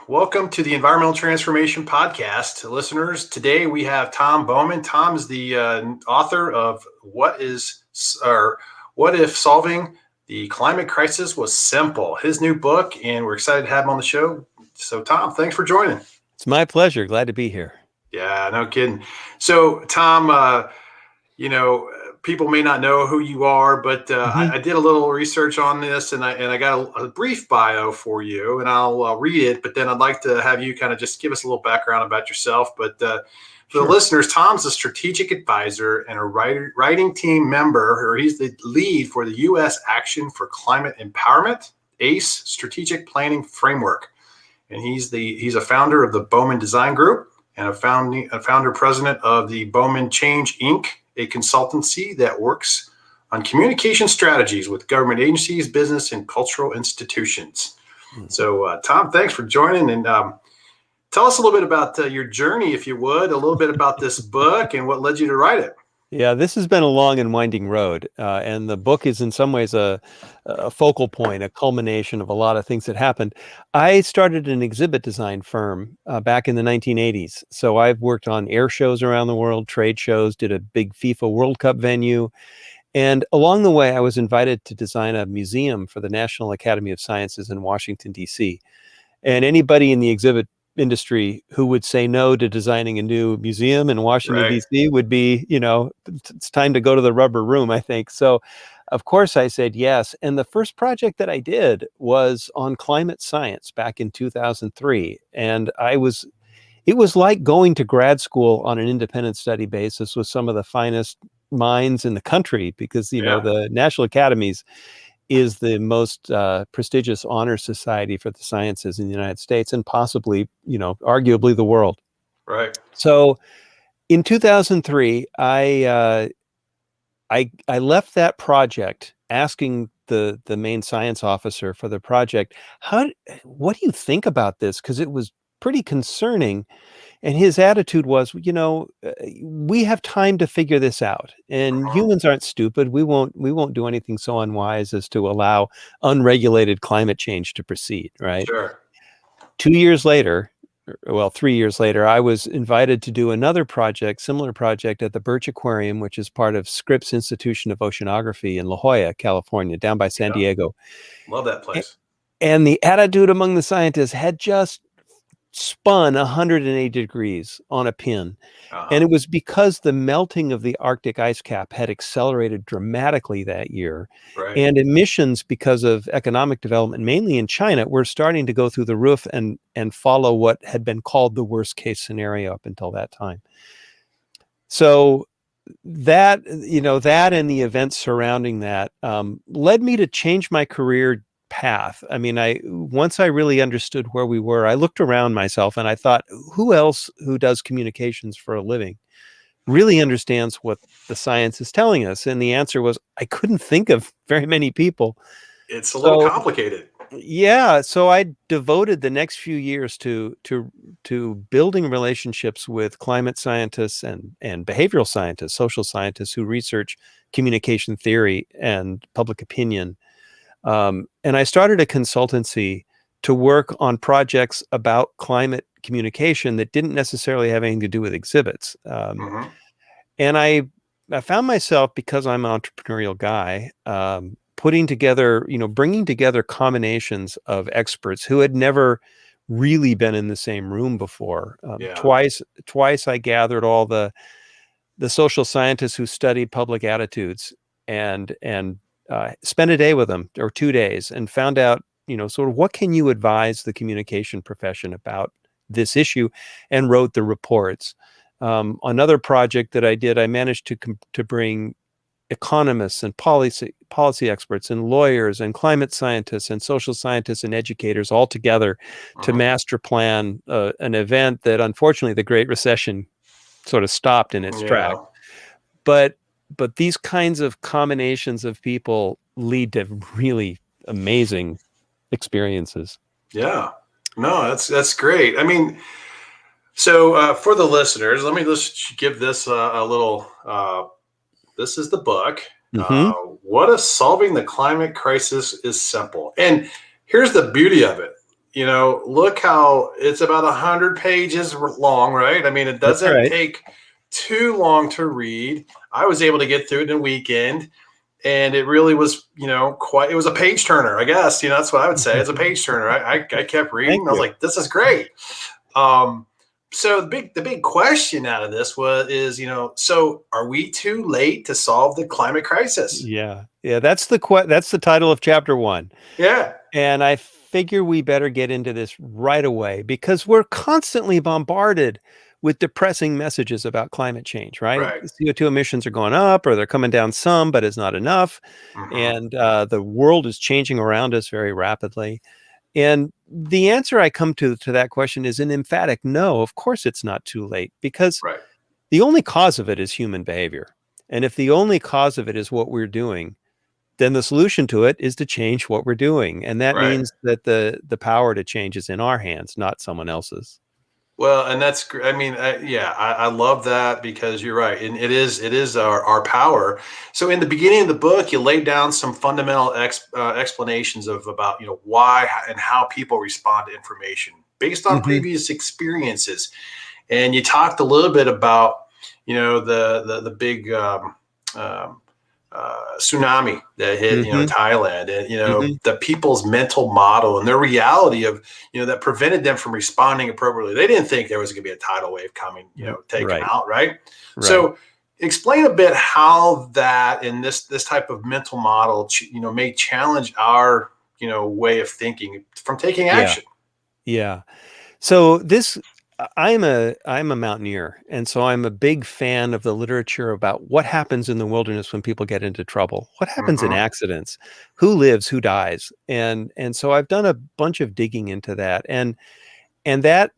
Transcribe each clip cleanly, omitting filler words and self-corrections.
Welcome to the Environmental Transformation Podcast. Listeners, today we have Tom Bowman. Tom is the author of What If Solving the Climate Crisis Was Simple, his new book, and we're excited to have him on the show. So, Tom, thanks for joining. It's my pleasure. Glad to be here. Yeah, no kidding. So, Tom, people may not know who you are, but I did a little research on this, and I got a brief bio for you, and I'll read it. But then I'd like to have you kind of just give us a little background about yourself. But for the listeners, Tom's a strategic advisor and a writing team member, or he's the lead for the U.S. Action for Climate Empowerment (ACE) Strategic Planning Framework, and he's a founder of the Bowman Design Group and a founder president of the Bowman Change Inc., a consultancy that works on communication strategies with government agencies, business, and cultural institutions. So, Tom, thanks for joining. And tell us a little bit about your journey, if you would, a little bit about this book and what led you to write it. Yeah, this has been a long and winding road. And the book is in some ways a focal point, a culmination of a lot of things that happened. I started an exhibit design firm back in the 1980s. So I've worked on air shows around the world, trade shows, did a big FIFA World Cup venue. And along the way, I was invited to design a museum for the National Academy of Sciences in Washington, D.C. And anybody in the exhibit industry who would say no to designing a new museum in Washington, D.C. would be, it's time to go to the rubber room, I think. So, of course, I said yes. And the first project that I did was on climate science back in 2003. And it was like going to grad school on an independent study basis with some of the finest minds in the country, because, the National Academies is the most prestigious honor society for the sciences in the United States and possibly, arguably the world. Right. So in 2003, I left that project asking the main science officer for the project, what do you think about this? Because it was pretty concerning. And his attitude was, we have time to figure this out, and humans aren't stupid. We won't do anything so unwise as to allow unregulated climate change to proceed, right? Sure. 3 years later, I was invited to do another project, similar project at the Birch Aquarium, which is part of Scripps Institution of Oceanography in La Jolla, California, down by San Diego. Love that place. And the attitude among the scientists had just spun 180 degrees on a pin. And it was because the melting of the Arctic ice cap had accelerated dramatically that year. Right. And emissions, because of economic development, mainly in China, were starting to go through the roof and follow what had been called the worst case scenario up until that time. So that and the events surrounding that led me to change my career path. I mean, once I really understood where we were, I looked around myself and I thought, who else who does communications for a living really understands what the science is telling us? And the answer was, I couldn't think of very many people. It's a little complicated. Yeah. So I devoted the next few years to building relationships with climate scientists and behavioral scientists, social scientists who research communication theory and public opinion. And I started a consultancy to work on projects about climate communication that didn't necessarily have anything to do with exhibits. And I found myself, because I'm an entrepreneurial guy, bringing together combinations of experts who had never really been in the same room before. Twice I gathered all the social scientists who study public attitudes and spent a day with them, or 2 days, and found out, sort of what can you advise the communication profession about this issue, and wrote the reports. Another project that I did, I managed to bring economists and policy experts and lawyers and climate scientists and social scientists and educators all together to master plan an event that, unfortunately, the Great Recession sort of stopped in its track. But these kinds of combinations of people lead to really amazing experiences. Yeah. No, that's great. I mean, so for the listeners, let me just give this a little, this is the book. What if solving the climate crisis is simple? And here's the beauty of it. look how it's about 100 pages long, right? I mean, it That's doesn't right. take too long to read. I was able to get through it in a weekend, and it really was, it was a page turner, I guess. That's what I would say. It's a page turner. I kept Thank reading. I was you. like, this is great. Um, so the big question out of this is, so are we too late to solve the climate crisis? Yeah. Yeah, that's the title of chapter 1. Yeah, And I figure we better get into this right away because we're constantly bombarded with depressing messages about climate change, right? right. CO2 emissions are going up or they're coming down some, but it's not enough. Hmm. And the world is changing around us very rapidly. And the answer I come to that question is an emphatic no. Of course, it's not too late because Right, the only cause of it is human behavior. And if the only cause of it is what we're doing, then the solution to it is to change what we're doing. And that right. means that the power to change is in our hands, not someone else's. Well, and that's great. I mean, yeah, I love that because you're right, and it is our power. So in the beginning of the book, you laid down some fundamental explanations of about why and how people respond to information based on Hmm. previous experiences, and you talked a little bit about the big um, tsunami that hit Hmm. Thailand, and Hmm. the people's mental model and their reality of that prevented them from responding appropriately. They didn't think there was going to be a tidal wave coming, taken Right. out, right? Right. So explain a bit how that and this type of mental model may challenge our way of thinking from taking Yeah. action. Yeah. So this I'm a mountaineer, and so I'm a big fan of the literature about what happens in the wilderness when people get into trouble. What happens in Hmm. accidents? Who lives, who dies? And so I've done a bunch of digging into that. And that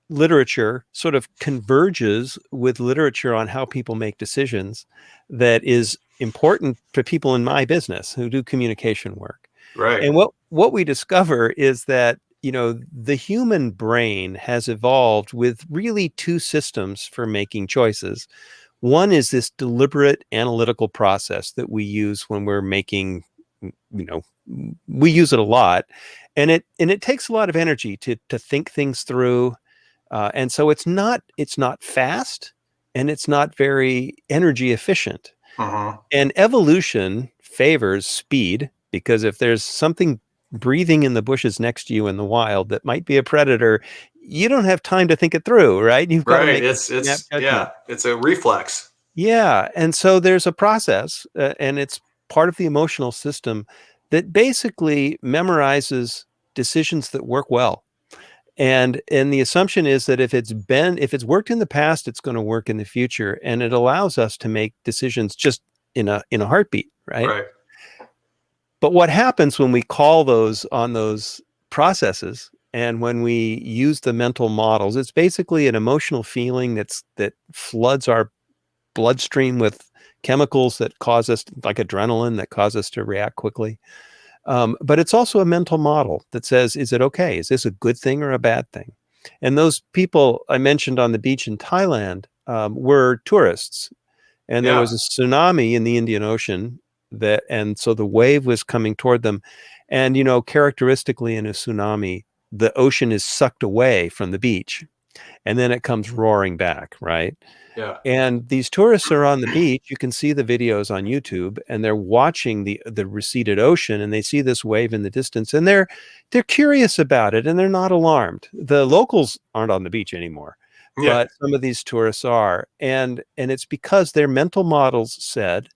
literature sort of converges with literature on how people make decisions that is important for people in my business who do communication work. Right. And what we discover is that, the human brain has evolved with really two systems for making choices. One is this deliberate analytical process that we use when we're making, you know, we use it a lot, and it takes a lot of energy to think things through, and so it's not fast, and it's not very energy efficient. Hmm. And evolution favors speed because if there's something breathing in the bushes next to you in the wild that might be a predator, you don't have time to think it through, right? You've got to Right. make a It's snap it's judgment. yeah. It's a reflex. Yeah, and so there's a process, and it's part of the emotional system that basically memorizes decisions that work well. And the assumption is that if it's worked in the past, it's going to work in the future, and it allows us to make decisions just in a heartbeat, right? Right. But what happens when we call those on those processes and when we use the mental models, it's basically an emotional feeling that floods our bloodstream with chemicals that cause us, like adrenaline, that cause us to react quickly. But it's also a mental model that says, is it okay? Is this a good thing or a bad thing? And those people I mentioned on the beach in Thailand were tourists, and there Yeah. was a tsunami in the Indian Ocean and so the wave was coming toward them. And, characteristically in a tsunami, the ocean is sucked away from the beach and then it comes roaring back, right? Yeah. And these tourists are on the beach. You can see the videos on YouTube, and they're watching the receded ocean, and they see this wave in the distance, and they're curious about it, and they're not alarmed. The locals aren't on the beach anymore, Yeah. but some of these tourists are, and it's because their mental models said,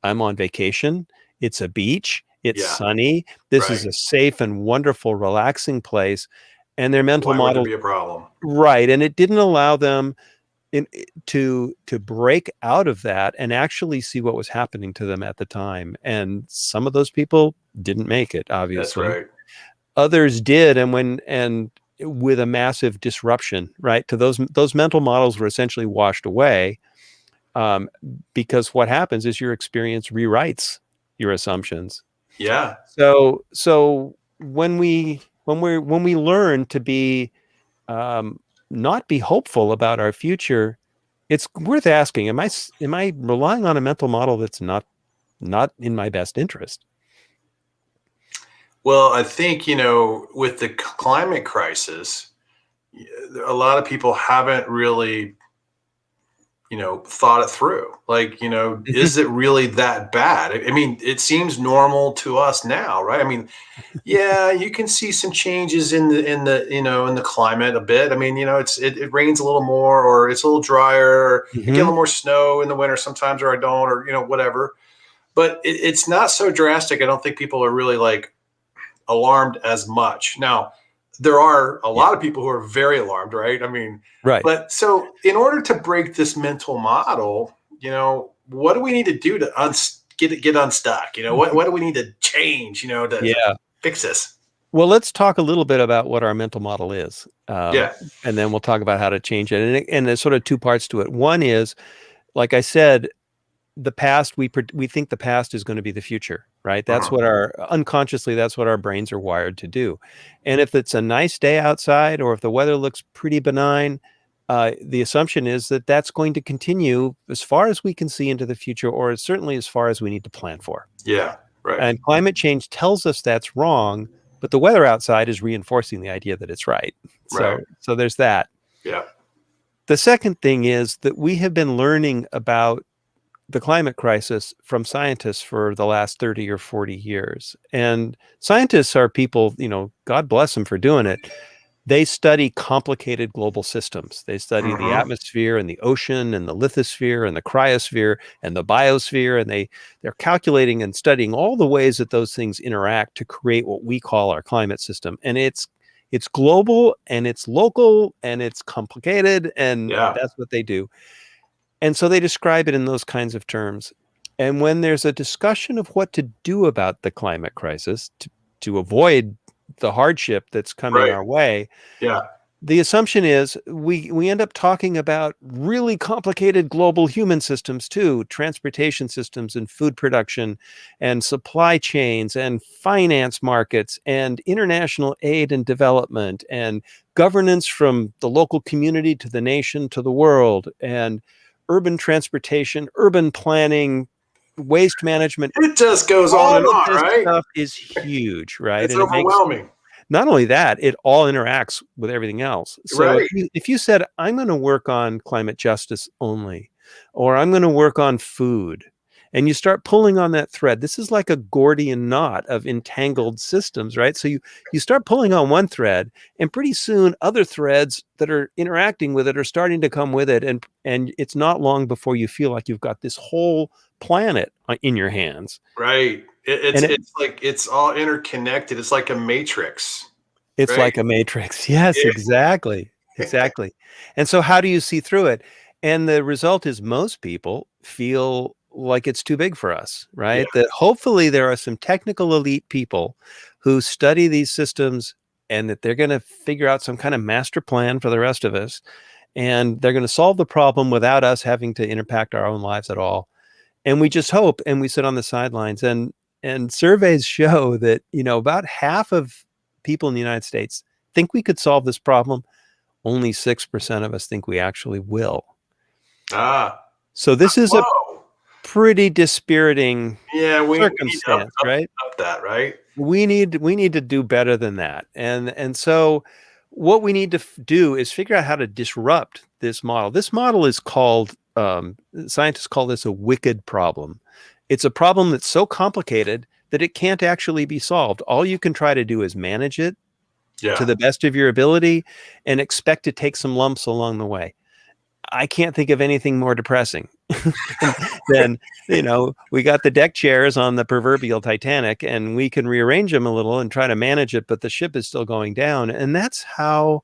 "I'm on vacation. It's a beach. It's Yeah. sunny. This is Right. a safe and wonderful, relaxing place." And their mental Why would there models, be a problem? right, and it didn't allow them to break out of that and actually see what was happening to them at the time. And some of those people didn't make it, That's obviously. right. Others did, and with a massive disruption, right? To those mental models were essentially washed away, um, because what happens is your experience rewrites your assumptions. Yeah. So when we learn to be, um, not be hopeful about our future, it's worth asking, am I relying on a mental model that's not in my best interest? Well, I think, with the climate crisis, a lot of people haven't really, thought it through. Like, Mhm. is it really that bad? I mean, it seems normal to us now, right? I mean, yeah, you can see some changes in the climate a bit. I mean, it rains a little more, or it's a little drier, or I get a Mhm. little more snow in the winter sometimes, or I don't, or whatever. But it's not so drastic. I don't think people are really like alarmed as much. Now, there are a Yeah. lot of people who are very alarmed, right? I mean, Right. but so in order to break this mental model, what do we need to do to get unstuck? What do we need to change, to Yeah. fix this? Well, let's talk a little bit about what our mental model is, Yeah. and then we'll talk about how to change it. And there's sort of two parts to it. One is, like I said, the past. We think the past is going to be the future, right? That's Mhm. what our unconsciously that's what our brains are wired to do. And if it's a nice day outside, or if the weather looks pretty benign, the assumption is that that's going to continue as far as we can see into the future, or certainly as far as we need to plan for. Yeah. Right. And climate change tells us that's wrong, but the weather outside is reinforcing the idea that it's right. Right. So there's that. Yeah. The second thing is that we have been learning about the climate crisis from scientists for the last 30 or 40 years. And scientists are people, God bless them for doing it. They study complicated global systems. They study the Hmm. atmosphere and the ocean and the lithosphere and the cryosphere and the biosphere, and they're calculating and studying all the ways that those things interact to create what we call our climate system. And it's global and it's local and it's complicated, and Yeah. that's what they do. And so they describe it in those kinds of terms. And when there's a discussion of what to do about the climate crisis to avoid the hardship that's coming Right. our way, Yeah. the assumption is we end up talking about really complicated global human systems too, transportation systems and food production and supply chains and finance markets and international aid and development and governance from the local community to the nation to the world and urban transportation, urban planning, waste management. It just goes on and All of on, this right? stuff is huge, right? It's And it makes overwhelming. not only that, it all interacts with everything else. So Right. if you said, I'm going to work on climate justice only, or I'm going to work on food, and you start pulling on that thread, this is like a Gordian knot of entangled systems, right? So you start pulling on one thread, and pretty soon other threads that are interacting with it are starting to come with it. And it's not long before you feel like you've got this whole planet in your hands. Right. It's And it's like it's all interconnected. It's like a matrix, it's right? like a matrix. Yes, exactly. Yeah. Exactly. And so how do you see through it? And the result is most people feel like it's too big for us, Yeah. right? That hopefully there are some technical elite people who study these systems and that they're going to figure out some kind of master plan for the rest of us. And they're going to solve the problem without us having to impact our own lives at all. And we just hope, and we sit on the sidelines. And surveys show that about half of people in the United States think we could solve this problem. Only 6% of us think we actually will. Ah. So this is a Whoa. pretty dispiriting Yeah, we need to circumstance, right? up that, right? We need to do better than that. And so what we need to do is figure out how to disrupt this model. This model is called scientists call this a wicked problem. It's a problem that's so complicated that it can't actually be solved. All you can try to do is manage it to Yeah. the best of your ability and expect to take some lumps along the way. I can't think of anything more depressing than, than, we got the deck chairs on the proverbial Titanic and we can rearrange them a little and try to manage it, but the ship is still going down. And that's how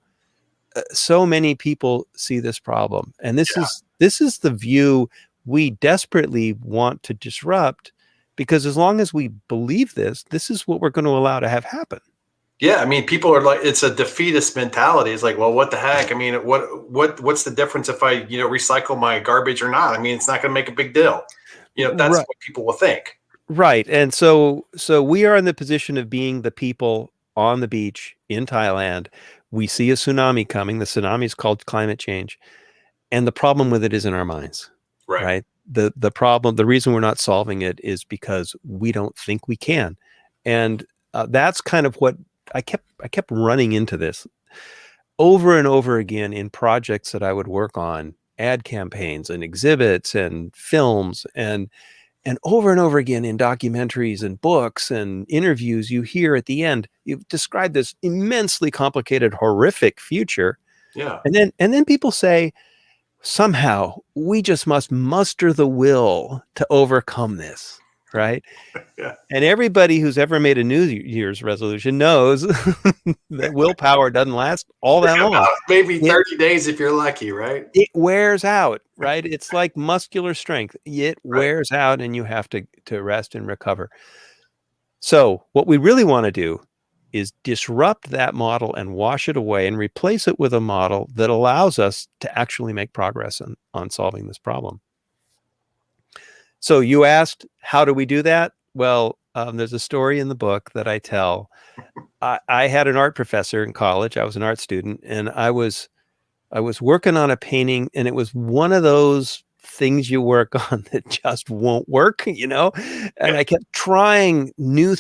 so many people see this problem. And this is the view we desperately want to disrupt, because as long as we believe this is what we're going to allow to have happen. Yeah, I mean, people are like, it's a defeatist mentality. It's like, well, what the heck? I mean, what's the difference if I, recycle my garbage or not? I mean, it's not going to make a big deal. That's Right. what people will think. Right. And so we are in the position of being the people on the beach in Thailand. We see a tsunami coming. The tsunami is called climate change. And the problem with it is in our minds, Right. right? The reason we're not solving it is because we don't think we can. And That's kind of what I kept running into this over and over again in projects that I would work on, ad campaigns and exhibits and films, and over and over again in documentaries and books and interviews. You hear at the end, you've described this immensely complicated, horrific future. Yeah. And then people say, somehow we just must muster the will to overcome this, right? Yeah. And everybody who's ever made a New Year's resolution knows that willpower doesn't last all that long. About maybe It 30 days if you're lucky, right? it wears out, right? It's like muscular strength. It Right. wears out, and you have to rest and recover. So what we really want to do is disrupt that model and wash it away and replace it with a model that allows us to actually make progress on solving this problem. So you asked, how do we do that? Well, there's a story in the book that I tell. I had an art professor in college. I was an art student, and I was working on a painting, and it was one of those things you work on that just won't work, And I kept trying new.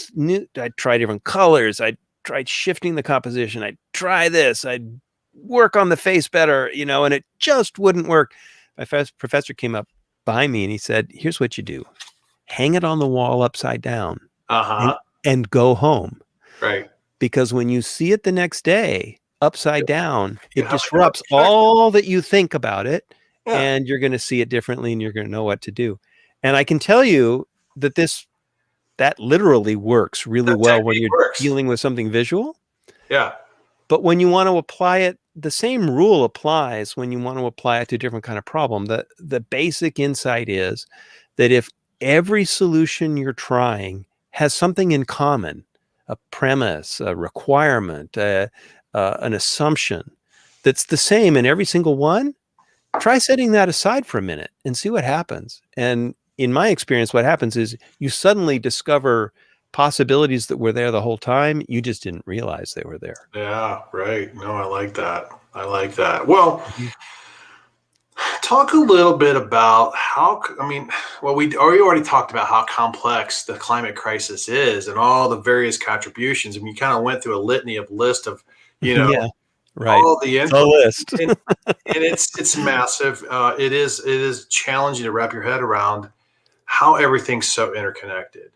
I tried different colors. I tried shifting the composition. I'd try this. I'd work on the face better, and it just wouldn't work. My professor came up by me and he said, "Here's what you do: hang it on the wall upside down, and, Uh-huh. and go home." Right. Because when you see it the next day upside down, You it have to have disrupts perspective. all that you think about it, Yeah. and you're going to see it differently, and you're going to know what to do. And I can tell you that that literally works really That well when technique you're works. dealing with something visual. Yeah. But when you want to apply it, the same rule applies when you want to apply it to a different kind of problem. The basic insight is that if every solution you're trying has something in common, a premise, a requirement, an assumption that's the same in every single one, try setting that aside for a minute and see what happens. And in my experience, what happens is you suddenly discover possibilities that were there the whole time. You just didn't realize they were there. Yeah. Right. No, I like that. I like that. Well, Mhm. talk a little bit about I mean, well, we already talked about how complex the climate crisis is and all the various contributions. And you kind of went through a litany of list of, you know, Yeah, right. all the It's a input. list. And it's massive. It is challenging to wrap your head around how everything's so interconnected.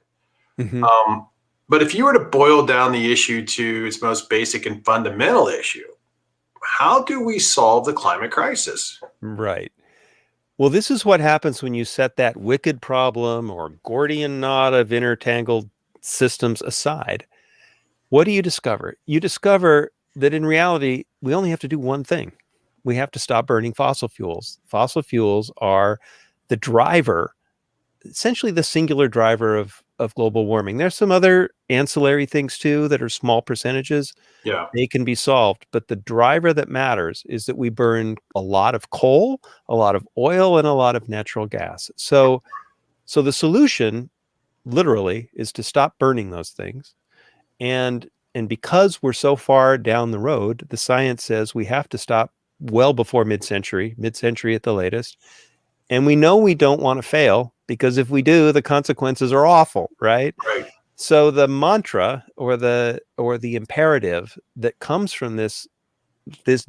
Mhm. Um, but if you were to boil down the issue to its most basic and fundamental issue, how do we solve the climate crisis? Right. Well, this is what happens when you set that wicked problem or Gordian knot of intertangled systems aside. What do you discover? You discover that in reality, we only have to do one thing. We have to stop burning fossil fuels. Fossil fuels are the driver, essentially the singular driver of global warming. There's some other ancillary things too that are small percentages. Yeah, They can be solved, but the driver that matters is that we burn a lot of coal, a lot of oil, and a lot of natural gas. So the solution literally is to stop burning those things. And because we're so far down the road, the science says we have to stop well before mid-century at the latest. And we know we don't want to fail, because if we do, the consequences are awful, right? right, So the mantra or the imperative that comes from this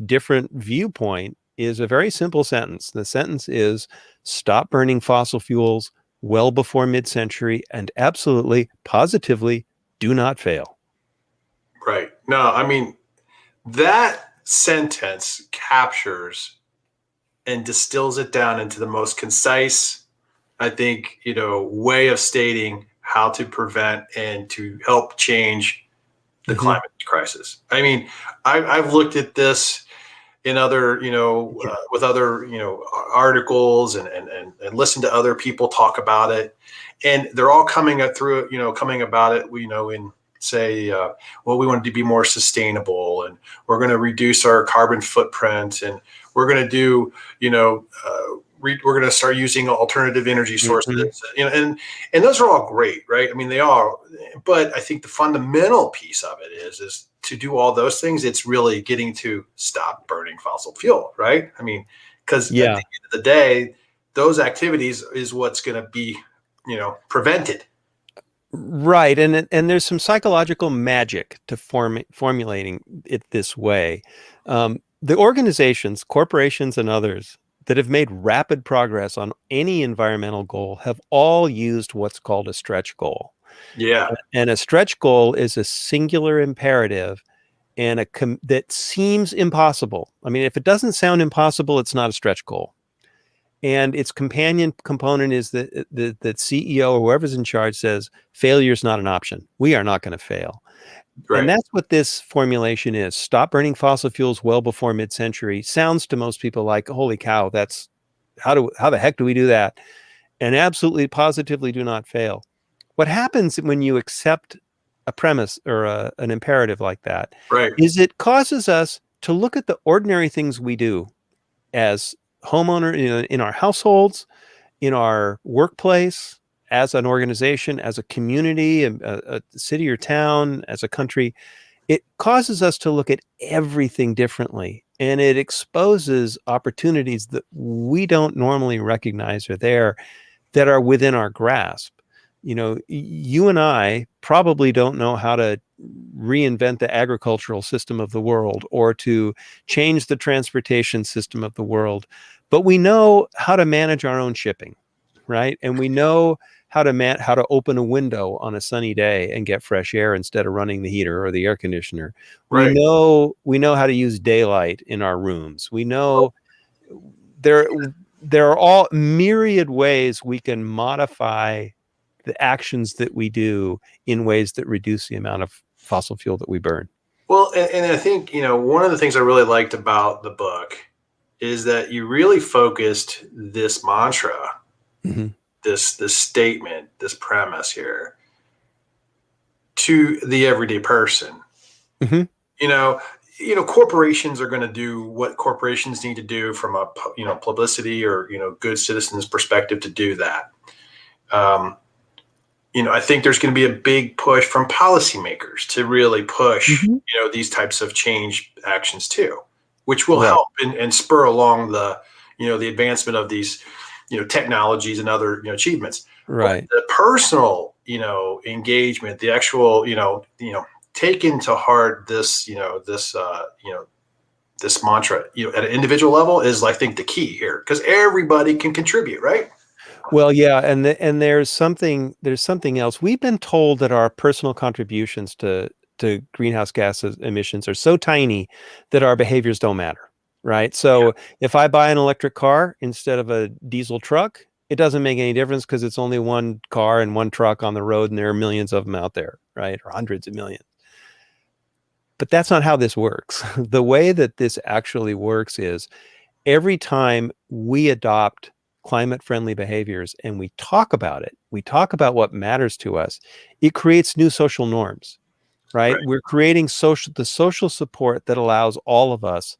different viewpoint is a very simple sentence. The sentence is, stop burning fossil fuels well before mid-century, and absolutely, positively, do not fail. right. No, I mean, that sentence captures and distills it down into the most concise, I think, way of stating how to prevent and to help change the Mhm. climate crisis. I mean, I've looked at this in other, Yeah. with other, articles and listen to other people talk about it, and they're all coming about it, in say, well, we want to be more sustainable, and we're going to reduce our carbon footprint, and we're going to do, we're going to start using alternative energy sources, Mhm. and those are all great, right? I mean, they are, but I think the fundamental piece of it is to do all those things. It's really getting to stop burning fossil fuel, right? I mean, because at the Yeah. end of the day, those activities is what's going to be, prevented. Right, and there's some psychological magic to formulating it this way. The organizations, corporations, and others that have made rapid progress on any environmental goal have all used what's called a stretch goal. Yeah, And a stretch goal is a singular imperative and that seems impossible. I mean, if it doesn't sound impossible, it's not a stretch goal. And its companion component is that the CEO or whoever's in charge says failure is not an option. We are not going to fail. And right, that's what this formulation is. Stop burning fossil fuels well before mid-century. Sounds to most people like, holy cow, that's how the heck do we do that? And absolutely positively do not fail. What happens when you accept a premise or an imperative like that right, is it causes us to look at the ordinary things we do as homeowner in our households, in our workplace, as an organization, as a community, a city or town, as a country. It causes us to look at everything differently, and it exposes opportunities that we don't normally recognize are there, that are within our grasp. You and I probably don't know how to reinvent the agricultural system of the world or to change the transportation system of the world, but we know how to manage our own shipping, right? And we know how to open a window on a sunny day and get fresh air instead of running the heater or the air conditioner. right. We know how to use daylight in our rooms. We know there there are all myriad ways we can modify the actions that we do in ways that reduce the amount of fossil fuel that we burn. Well, and I think, one of the things I really liked about the book is that you really focused this mantra, Mhm. this statement, this premise here to the everyday person. Mhm. You know, corporations are going to do what corporations need to do from a publicity or good citizens perspective to do that. Um, I think there's going to be a big push from policymakers to really push, Mhm. these types of change actions too, which will Right. help and spur along the advancement of these, technologies and other, achievements. But Right. the personal, engagement, the actual, taking to heart this mantra, at an individual level is, I think, the key here because everybody can contribute, right? Well, yeah, and there's something else. We've been told that our personal contributions to greenhouse gas emissions are so tiny that our behaviors don't matter, right? Yeah. So if I buy an electric car instead of a diesel truck, it doesn't make any difference because it's only one car and one truck on the road, and there are millions of them out there, right? Or hundreds of millions. But that's not how this works. The way that this actually works is every time we adopt climate friendly behaviors and we talk about what matters to us, it creates new social norms, right? Right. We're creating the social support that allows all of us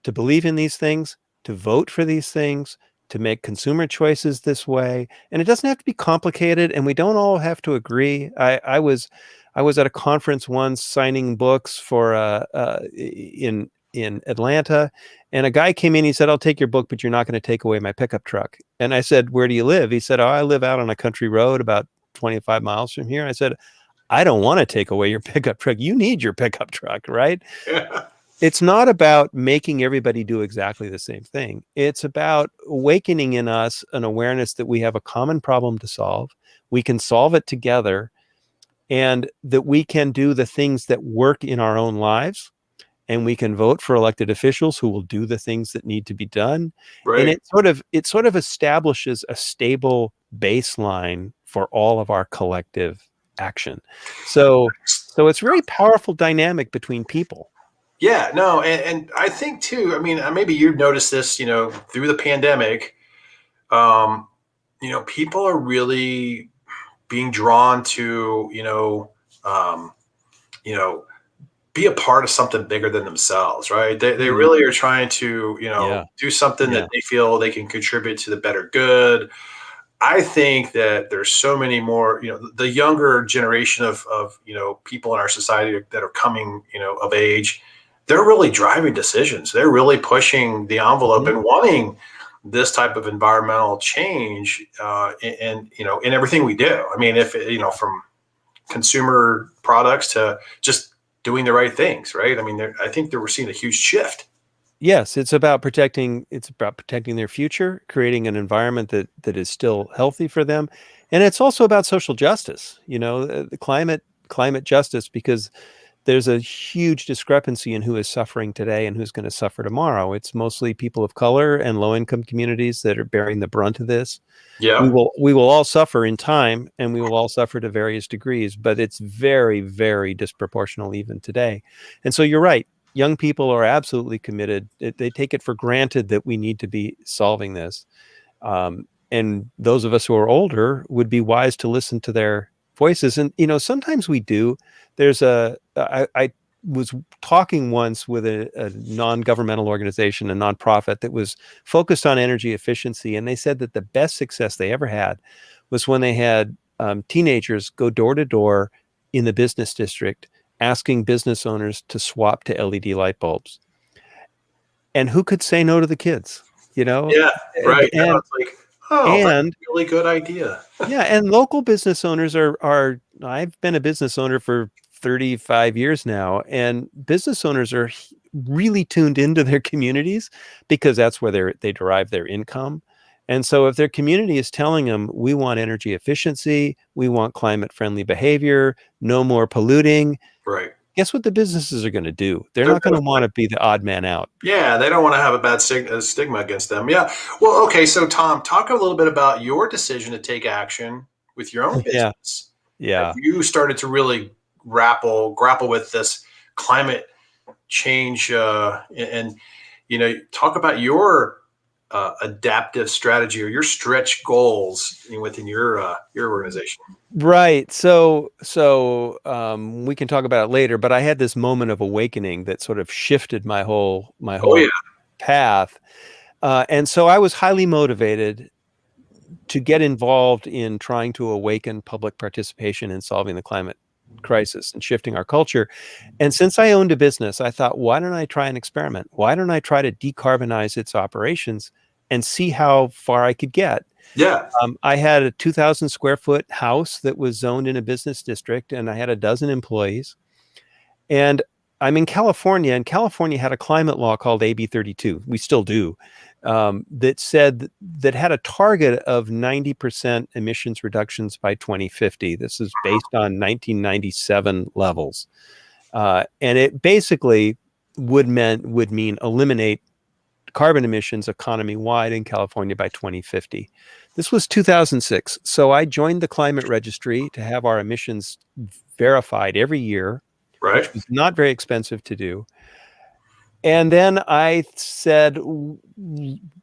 to believe in these things, to vote for these things, to make consumer choices this way. And it doesn't have to be complicated, and we don't all have to agree. I was at a conference once signing books for in Atlanta, and a guy came in. He said, "I'll take your book, but you're not going to take away my pickup truck." And I said, "Where do you live?" He said, "Oh, I live out on a country road about 25 miles from here." I said, "I don't want to take away your pickup truck. You need your pickup truck, right?" Yeah. It's not about making everybody do exactly the same thing. It's about awakening in us an awareness that we have a common problem to solve. We can solve it together, and that we can do the things that work in our own lives, and we can vote for elected officials who will do the things that need to be done. And Right. it sort of establishes a stable baseline for all of our collective action. So it's a very powerful dynamic between people. Yeah, no, and I think too. I mean, maybe you've noticed this, through the pandemic. Um, people are really being drawn to, um, you know, be a part of something bigger than themselves, right? They Mm, really are trying to, yeah. do something that Yeah. they feel they can contribute to the better good. I think that there's so many more, the younger generation of people in our society that are coming, of age. They're really driving decisions. They're really pushing the envelope Mhm. and wanting this type of environmental change in everything we do. I mean, if from consumer products to just doing the right things, right? I mean, I think that we're seeing a huge shift. Yes, it's about protecting their future, creating an environment that is still healthy for them. And it's also about social justice, the climate justice, because there's a huge discrepancy in who is suffering today and who's going to suffer tomorrow. It's mostly people of color and low-income communities that are bearing the brunt of this. Yeah. We will all suffer in time, and we will all suffer to various degrees, but it's very, very disproportional even today. And so you're right. Young people are absolutely committed. They take it for granted that we need to be solving this. And those of us who are older would be wise to listen to their voices. And, sometimes we do. I was talking once with a non-governmental organization, a nonprofit that was focused on energy efficiency. And they said that the best success they ever had was when they had teenagers go door to door in the business district, asking business owners to swap to LED light bulbs. And who could say no to the kids, Yeah, right. And, it's like, oh, that's a really good idea. yeah, and local business owners are I've been a business owner for 35 years now, and business owners are really tuned into their communities because that's where they derive their income. And so if their community is telling them, we want energy efficiency, we want climate friendly behavior, no more polluting, Right. guess what the businesses are going to do? They're not going to want to be the odd man out. Yeah, they don't want to have a bad stigma against them. Yeah. Well, okay. So, Tom, talk a little bit about your decision to take action with your own Yeah. business. Yeah. You started to really grapple with this climate change, and talk about your adaptive strategy or your stretch goals within your organization. Right. So we can talk about it later, but I had this moment of awakening that sort of shifted my whole Oh yeah. path. And so I was highly motivated to get involved in trying to awaken public participation in solving the climate crisis and shifting our culture. And since I owned a business, I thought, why don't I try an experiment? Why don't I try to decarbonize its operations and see how far I could get? Yeah. I had a 2,000 square foot house that was zoned in a business district, and I had a dozen employees. And I'm in California, and California had a climate law called AB 32. We still do. That had a target of 90% emissions reductions by 2050. This is based on 1997 levels. And it basically would mean eliminate carbon emissions economy-wide in California by 2050. This was 2006. So I joined the climate registry to have our emissions verified every year, Right. which was not very expensive to do. And then I said,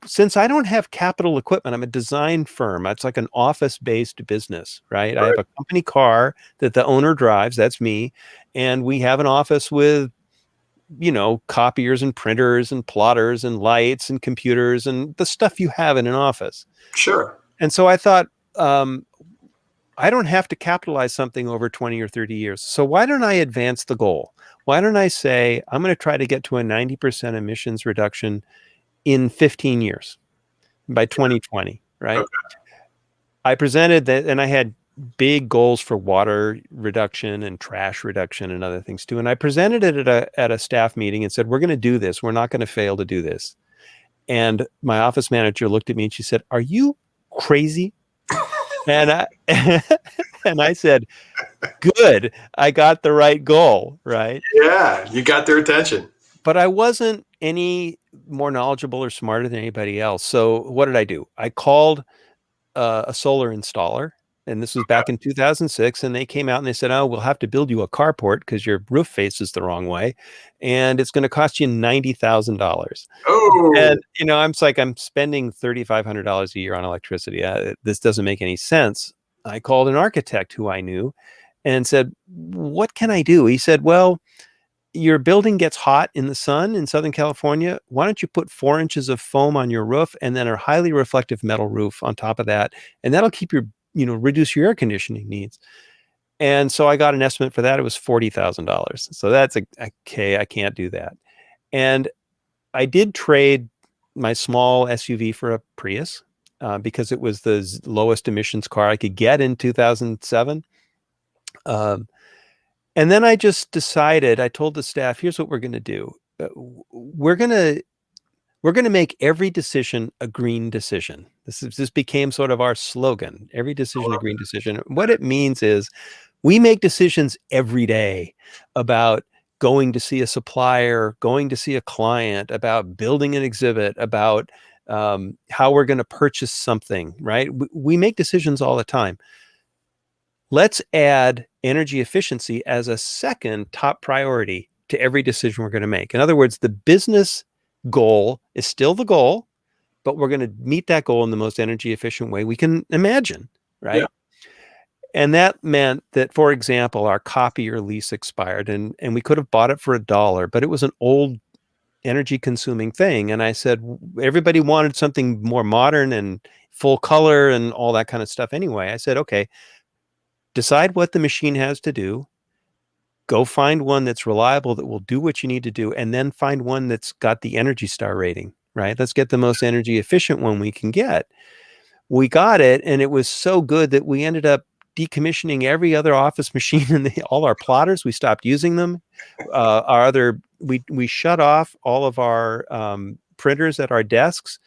since I don't have capital equipment, I'm a design firm. It's like an office-based business, right? I have a company car that the owner drives. That's me. And we have an office with copiers and printers and plotters and lights and computers and the stuff you have in an office. Sure. And so I thought, I don't have to capitalize something over 20 or 30 years. So why don't I advance the goal? Why don't I say, I'm going to try to get to a 90% emissions reduction in 15 years by 2020, right? Okay. I presented that, and I had big goals for water reduction and trash reduction and other things too. And I presented it at a staff meeting and said, we're going to do this. We're not going to fail to do this. And my office manager looked at me and she said, are you crazy? And I said, good, I got the right goal, right? Yeah, you got their attention. But I wasn't any more knowledgeable or smarter than anybody else. So what did I do? I called a solar installer, and this was back in 2006, and they came out and they said, oh, we'll have to build you a carport because your roof faces the wrong way, and it's going to cost you $90,000. Oh. And I'm spending $3,500 a year on electricity. This doesn't make any sense. I called an architect who I knew and said, what can I do? He said, well, your building gets hot in the sun in Southern California. Why don't you put 4 inches of foam on your roof and then a highly reflective metal roof on top of that? And that'll keep reduce your air conditioning needs. And so I got an estimate for that. It was $40,000. So that's okay. I can't do that. And I did trade my small SUV for a Prius because it was the lowest emissions car I could get in 2007. And then I just decided, I told the staff, here's what we're going to do. We're going to make every decision a green decision. This became sort of our slogan, every decision a green decision. What it means is we make decisions every day about going to see a supplier, going to see a client, about building an exhibit, about how we're going to purchase something, right? We make decisions all the time. Let's add energy efficiency as a second top priority to every decision we're going to make. In other words, the business goal is still the goal, but we're going to meet that goal in the most energy efficient way we can imagine, right? Yeah. And that meant that, for example, our copier lease expired and we could have bought it for $1, but it was an old energy consuming thing. And I said, everybody wanted something more modern and full color and all that kind of stuff anyway. I said, okay, decide what the machine has to do, go find one that's reliable that will do what you need to do, and then find one that's got the Energy Star rating, right? Let's get the most energy efficient one we can get. We got it, and it was so good that we ended up decommissioning every other office machine in all our plotters. We stopped using them. We shut off all of our printers at our desks.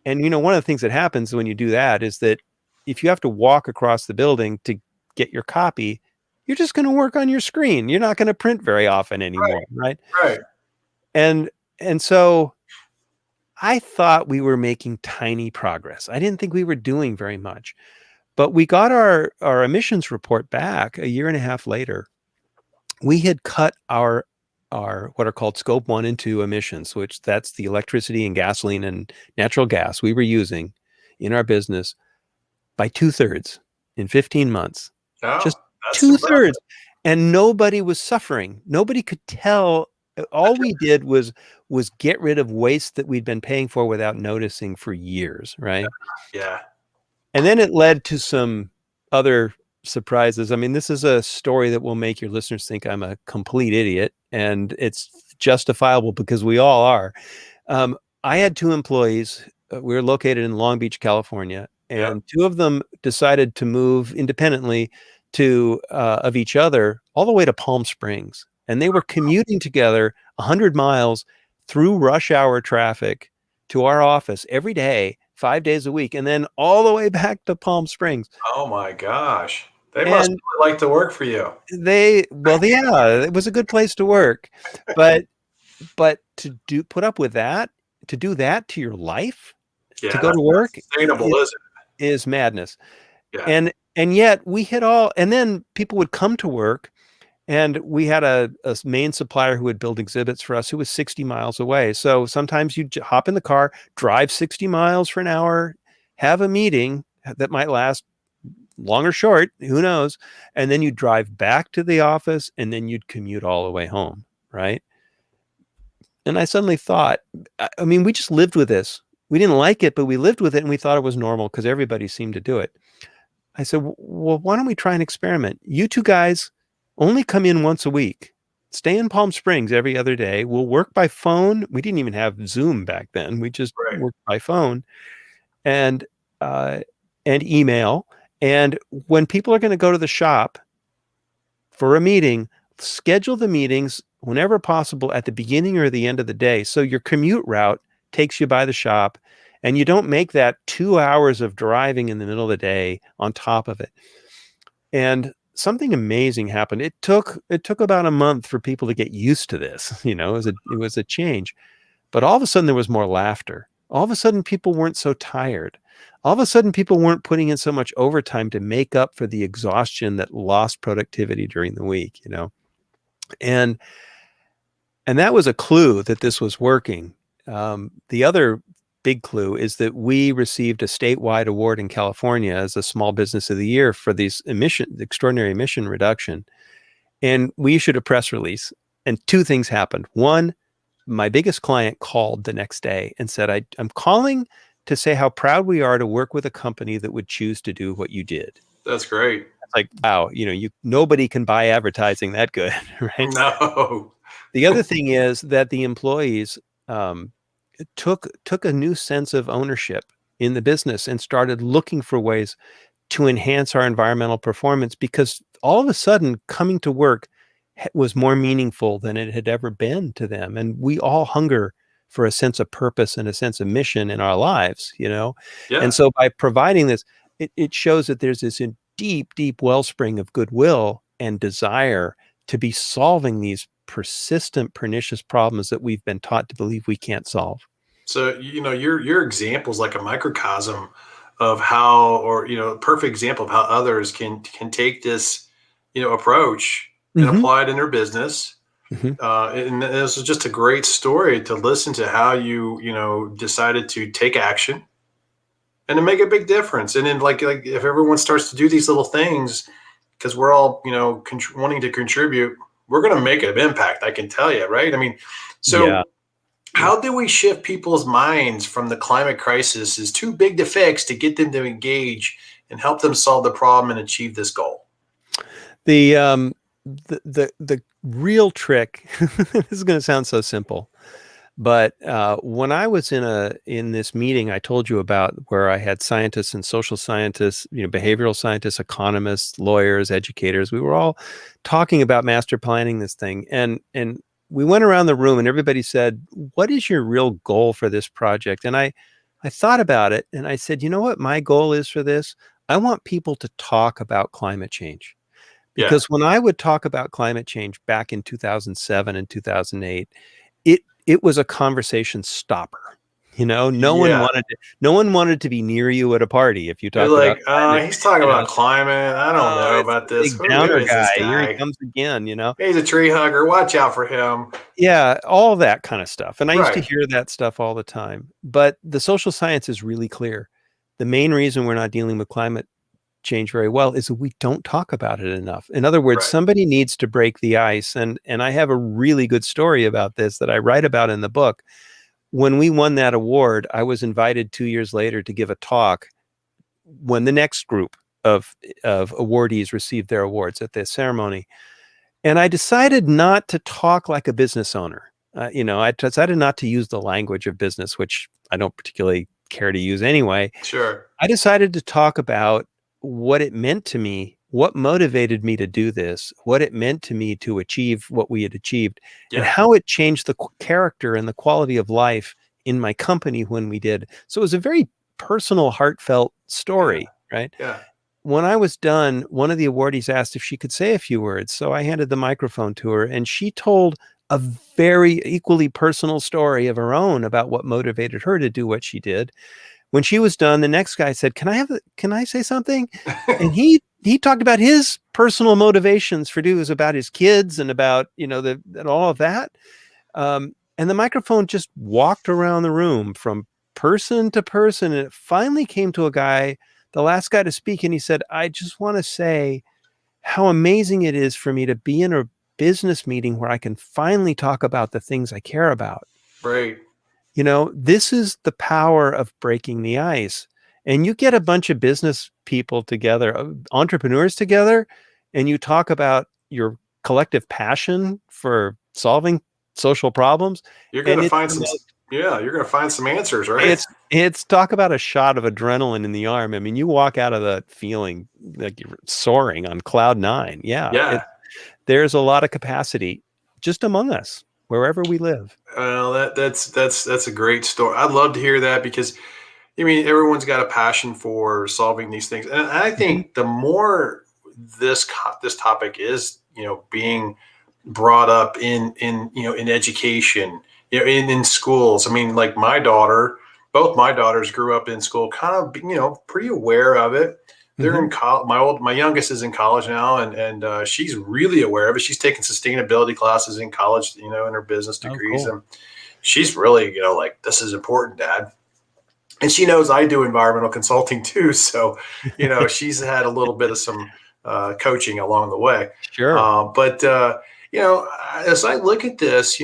And one of the things that happens when you do that is that if you have to walk across the building to get your copy, you're just going to work on your screen. You're not going to print very often anymore, right? Right. And so I thought we were making tiny progress. I didn't think we were doing very much. But we got our emissions report back a year and a half later. We had cut our what are called scope 1 and 2 emissions, which that's the electricity and gasoline and natural gas we were using in our business, by 2/3 in 15 months. Oh, just that's 2/3. And nobody was suffering. Nobody could tell. All we did was get rid of waste that we'd been paying for without noticing for years, right? Yeah. And then it led to some other surprises. I mean, this is a story that will make your listeners think I'm a complete idiot, and it's justifiable because we all are. I had 2 employees. We were located in Long Beach, California, and 2 of them decided to move independently of each other all the way to Palm Springs. And they were commuting together 100 miles through rush hour traffic to our office every day, 5 days a week, and then all the way back to Palm Springs. Oh my gosh. They must really like to work for you. Yeah, it was a good place to work. But to put up with that, to do that to your life, to go to work, sustainable, is madness. Yeah. And yet we hit all, and then people would come to work, and we had a main supplier who would build exhibits for us who was 60 miles away. So sometimes you'd hop in the car, drive 60 miles for an hour, have a meeting that might last long or short, who knows? And then you'd drive back to the office, and then you'd commute all the way home, right? And I suddenly thought, I mean, we just lived with this. We didn't like it, but we lived with it, and we thought it was normal because everybody seemed to do it. I said, well, why don't we try an experiment? You 2 guys only come in once a week. Stay in Palm Springs every other day. We'll work by phone. We didn't even have Zoom back then. We just worked by phone and email. And when people are going to go to the shop for a meeting, schedule the meetings whenever possible at the beginning or the end of the day. So your commute route takes you by the shop, and you don't make that 2 hours of driving in the middle of the day on top of it. And something amazing happened. It took about a month for people to get used to this. It was a change. But all of a sudden there was more laughter. All of a sudden people weren't so tired. All of a sudden people weren't putting in so much overtime to make up for the exhaustion that lost productivity during the week, And that was a clue that this was working. The other big clue is that we received a statewide award in California as a Small Business of the Year for these extraordinary emission reduction. And we issued a press release, and 2 things happened. One, my biggest client called the next day and said, I'm calling to say how proud we are to work with a company that would choose to do what you did. That's great. It's like, wow, nobody can buy advertising that good, right? No. The other thing is that the employees took a new sense of ownership in the business and started looking for ways to enhance our environmental performance, because all of a sudden coming to work was more meaningful than it had ever been to them. And we all hunger for a sense of purpose and a sense of mission in our lives, you know? And Yeah. so by providing this, it shows that there's this deep, deep wellspring of goodwill and desire to be solving these persistent, pernicious problems that we've been taught to believe we can't solve. So, your example is like a microcosm of how, or, a perfect example of how others can take this, approach and Mm-hmm. apply it in their business. Mm-hmm. And this is just a great story to listen to how you decided to take action and to make a big difference. And then, like if everyone starts to do these little things, because we're all, wanting to contribute, we're going to make an impact. I can tell you, right? I mean, Yeah. so how do we shift people's minds from the climate crisis is too big to fix to get them to engage and help them solve the problem and achieve this goal? The the real trick, this is going to sound so simple, but when I was in this meeting I told you about, where I had scientists and social scientists, behavioral scientists, economists, lawyers, educators, we were all talking about master planning this thing, and we went around the room and everybody said, "What is your real goal for this project?" And I thought about it and I said, "You know what my goal is for this? I want people to talk about climate change." Yeah. Because when I would talk about climate change back in 2007 and 2008, it was a conversation stopper. Yeah. No one wanted to be near you at a party if you You're talked about like, climate. he's talking You know, about climate. I don't oh, know it's about the this. big Who downer is this guy. Here he guy? comes again. He's a tree hugger. Watch out for him. Yeah, all that kind of stuff. And I used to Right. hear that stuff all the time. But the social science is really clear. The main reason we're not dealing with climate change very well is that we don't talk about it enough. In other words, Right. somebody needs to break the ice. And I have a really good story about this that I write about in the book. When we won that award, I was invited 2 years later to give a talk when the next group of awardees received their awards at the ceremony. And I decided not to talk like a business owner. I decided not to use the language of business, which I don't particularly care to use anyway. Sure. I decided to talk about what it meant to me, what motivated me to do this, what it meant to me to achieve what we had achieved, and Yeah. how it changed the character and the quality of life in my company when we did. So it was a very personal, heartfelt Yeah. story, right? Yeah. When I was done, one of the awardees asked if she could say a few words. So I handed the microphone to her, and she told a very equally personal story of her own about what motivated her to do what she did. When she was done, the next guy said, can I say something?" And he talked about his personal motivations for doing, it was about his kids and about, and all of that. And the microphone just walked around the room from person to person. And it finally came to a guy, the last guy to speak. And he said, "I just want to say how amazing it is for me to be in a business meeting where I can finally talk about the things I care about." Right. This is the power of breaking the ice. And you get a bunch of business people together, entrepreneurs together, and you talk about your collective passion for solving social problems. You're And gonna find some. Yeah, you're gonna find some answers, right? it's talk about a shot of adrenaline in the arm. I mean, you walk out of the feeling like you're soaring on cloud nine. Yeah, Yeah. there's a lot of capacity just among us, wherever we live. Well, that's a great story. I'd love to hear that because I mean everyone's got a passion for solving these things, and I Mhm. think the more this topic is being brought up in education, in schools. I mean, like both my daughters grew up in school, kind of pretty aware of it. They're Mhm. in college. My youngest is in college now, and she's really aware of it. She's taking sustainability classes in college, in her business Oh, degrees, cool. and she's really like, this is important, Dad. And she knows I do environmental consulting too, so she's had a little bit of some coaching along the way. Sure. But as I look at this,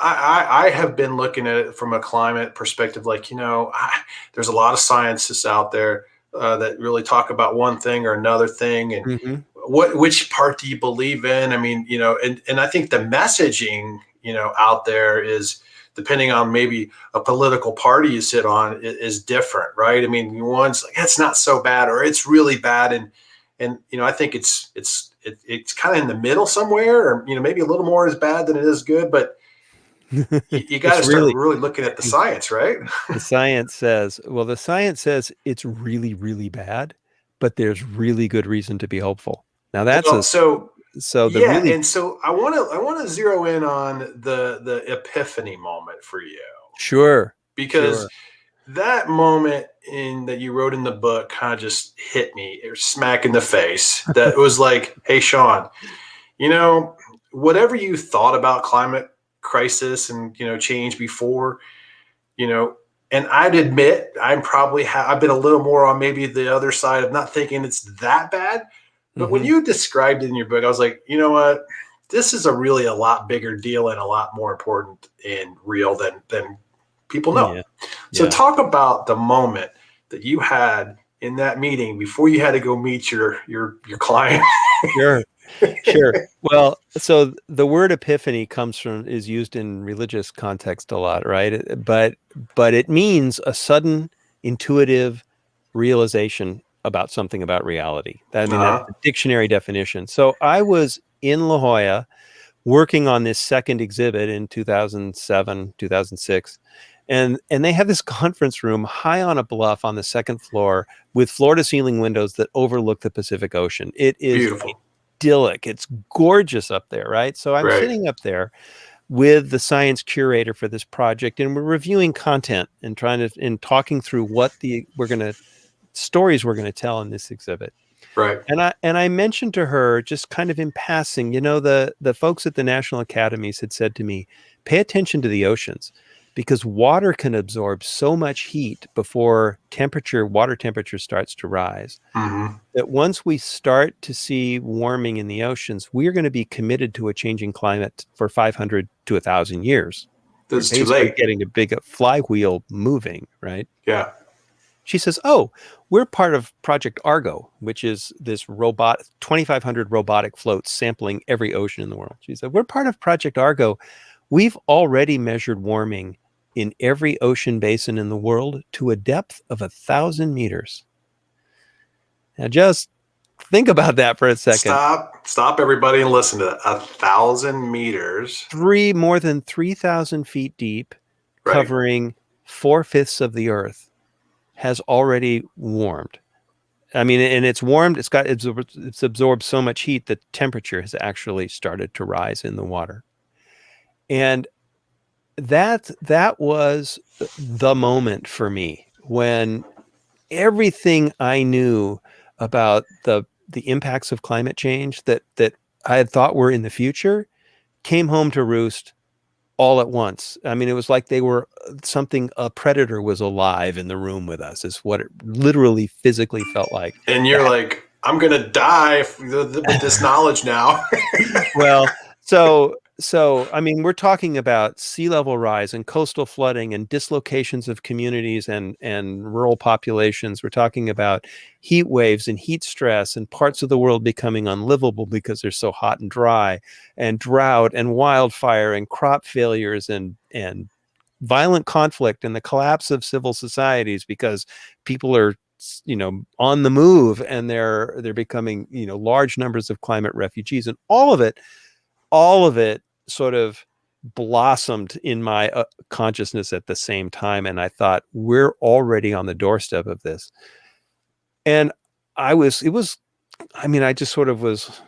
I have been looking at it from a climate perspective. Like, there's a lot of scientists out there that really talk about one thing or another thing, and Mhm. which part do you believe in? I mean, and I think the messaging, out there is depending on maybe a political party you sit on is different, right? I mean, one's like, it's not so bad, or it's really bad. And, I think it's kind of in the middle somewhere, or, maybe a little more is bad than it is good, but you got to It's start really, really looking at the science, right? the science says it's really, really bad, but there's really good reason to be hopeful. Now Well, so so the yeah, really and so I want to zero in on the epiphany moment for you, sure, because sure. that moment in that you wrote in the book kind of just hit me or smack in the face. That was like, hey, Sean, you know, whatever you thought about climate crisis and change before, you know, and I'd admit I've been a little more on maybe the other side of not thinking it's that bad. But when Hmm. you described it in your book, I was like, you know what? This is a lot bigger deal and a lot more important and real than people know. Yeah, So yeah. talk about the moment that you had in that meeting before you had to go meet your client. Sure, sure. Well, so the word epiphany is used in religious context a lot, right? But it means a sudden intuitive realization about something about reality. I mean, that's Uh-huh. the dictionary definition. So I was in La Jolla working on this second exhibit in 2007, 2006. And they have this conference room high on a bluff on the second floor with floor to ceiling windows that overlook the Pacific Ocean. It is Beautiful. idyllic. It's gorgeous up there, right? So I'm Right. sitting up there with the science curator for this project, and we're reviewing content and talking through what stories we're going to tell in this exhibit. Right. And I mentioned to her just kind of in passing, the folks at the National Academies had said to me, pay attention to the oceans because water can absorb so much heat before water temperature starts to rise, Mm-hmm. that once we start to see warming in the oceans, we're going to be committed to a changing climate for 500 to 1,000 years. We're This is too basically late. getting a big flywheel moving, right? Yeah. She says, "Oh, we're part of Project Argo, which is this 2,500 robotic floats sampling every ocean in the world." She said, "We're part of Project Argo. We've already measured warming in every ocean basin in the world to a depth of 1,000 meters." Now, just think about that for a second. Stop, everybody, and listen to that. 1,000 meters. More than 3,000 feet deep, Right. covering 4/5 of the Earth, has already warmed. I mean, and it's warmed. It's absorbed so much heat that temperature has actually started to rise in the water, and that was the moment for me when everything I knew about the impacts of climate change that I had thought were in the future came home to roost all at once. I mean, it was like a predator was alive in the room with us, is what it literally physically felt like. And you're like, I'm gonna die with this knowledge now. Well, so I mean, we're talking about sea level rise and coastal flooding and dislocations of communities and rural populations. We're talking about heat waves and heat stress and parts of the world becoming unlivable because they're so hot and dry, and drought and wildfire and crop failures and violent conflict and the collapse of civil societies because people are on the move, and they're becoming large numbers of climate refugees, and all of it sort of blossomed in my consciousness at the same time. And I thought, we're already on the doorstep of this. And I just sort of was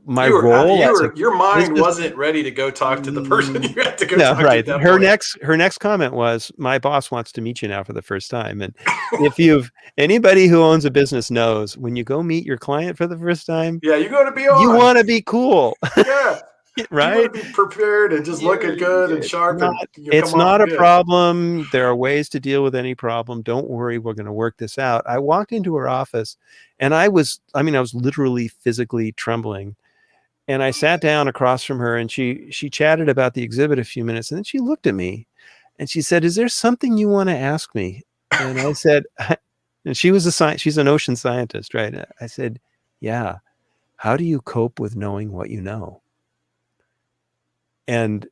my role as a Your mind business. wasn't ready to go talk to the person you had to go No, talk to at right. that Her point. next comment was, "My boss wants to meet you now for the first time." And if anybody who owns a business knows, when you go meet your client for the first time, Yeah, you're going to be you on. want to be cool, Yeah, you want right? to be prepared and just looking good and It's sharp, not and it's come off not a good. problem. There are ways to deal with any problem. Don't worry, we're going to work this out. I walked into her office, and I was literally physically trembling. And I sat down across from her, and she chatted about the exhibit a few minutes, and then she looked at me and she said, "Is there something you want to ask me?" And I said, and she's an ocean scientist, right? I said, "Yeah. How do you cope with knowing what you know?" And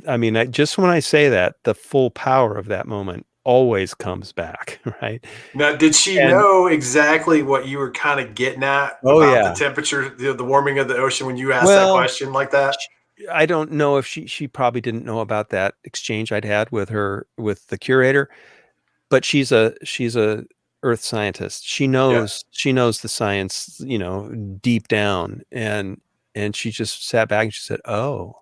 I mean, just when I say that, the full power of that moment always comes back, right? Now, did she And know exactly what you were kind of getting at oh about the yeah, temperature, the warming of the ocean when you asked that well, question like that? sh- I don't know if she probably didn't know about that exchange I'd had with her with the curator, but she's a earth scientist. Yeah. She knows the science, deep down, and she just sat back and she said, "Oh."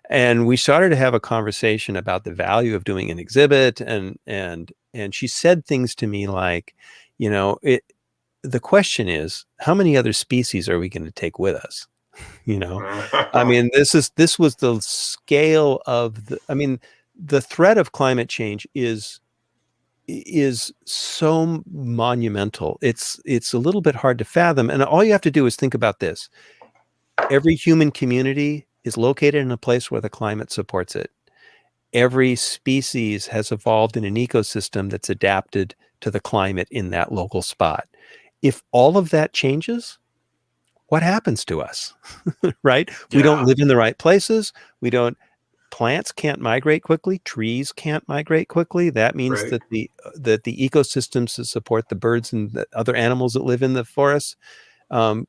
And we started to have a conversation about the value of doing an exhibit, and she said things to me like, it the question is, how many other species are we going to take with us? You know, I mean, this was the scale of I mean, the threat of climate change is so monumental. It's a little bit hard to fathom. And all you have to do is think about this. Every human community is located in a place where the climate supports it. Every species has evolved in an ecosystem that's adapted to the climate in that local spot. If all of that changes, what happens to us? Right? We don't Yeah. live in the right places. We don't Plants can't migrate quickly, trees can't migrate quickly. That means Right. that the ecosystems that support the birds and the other animals that live in the forests um,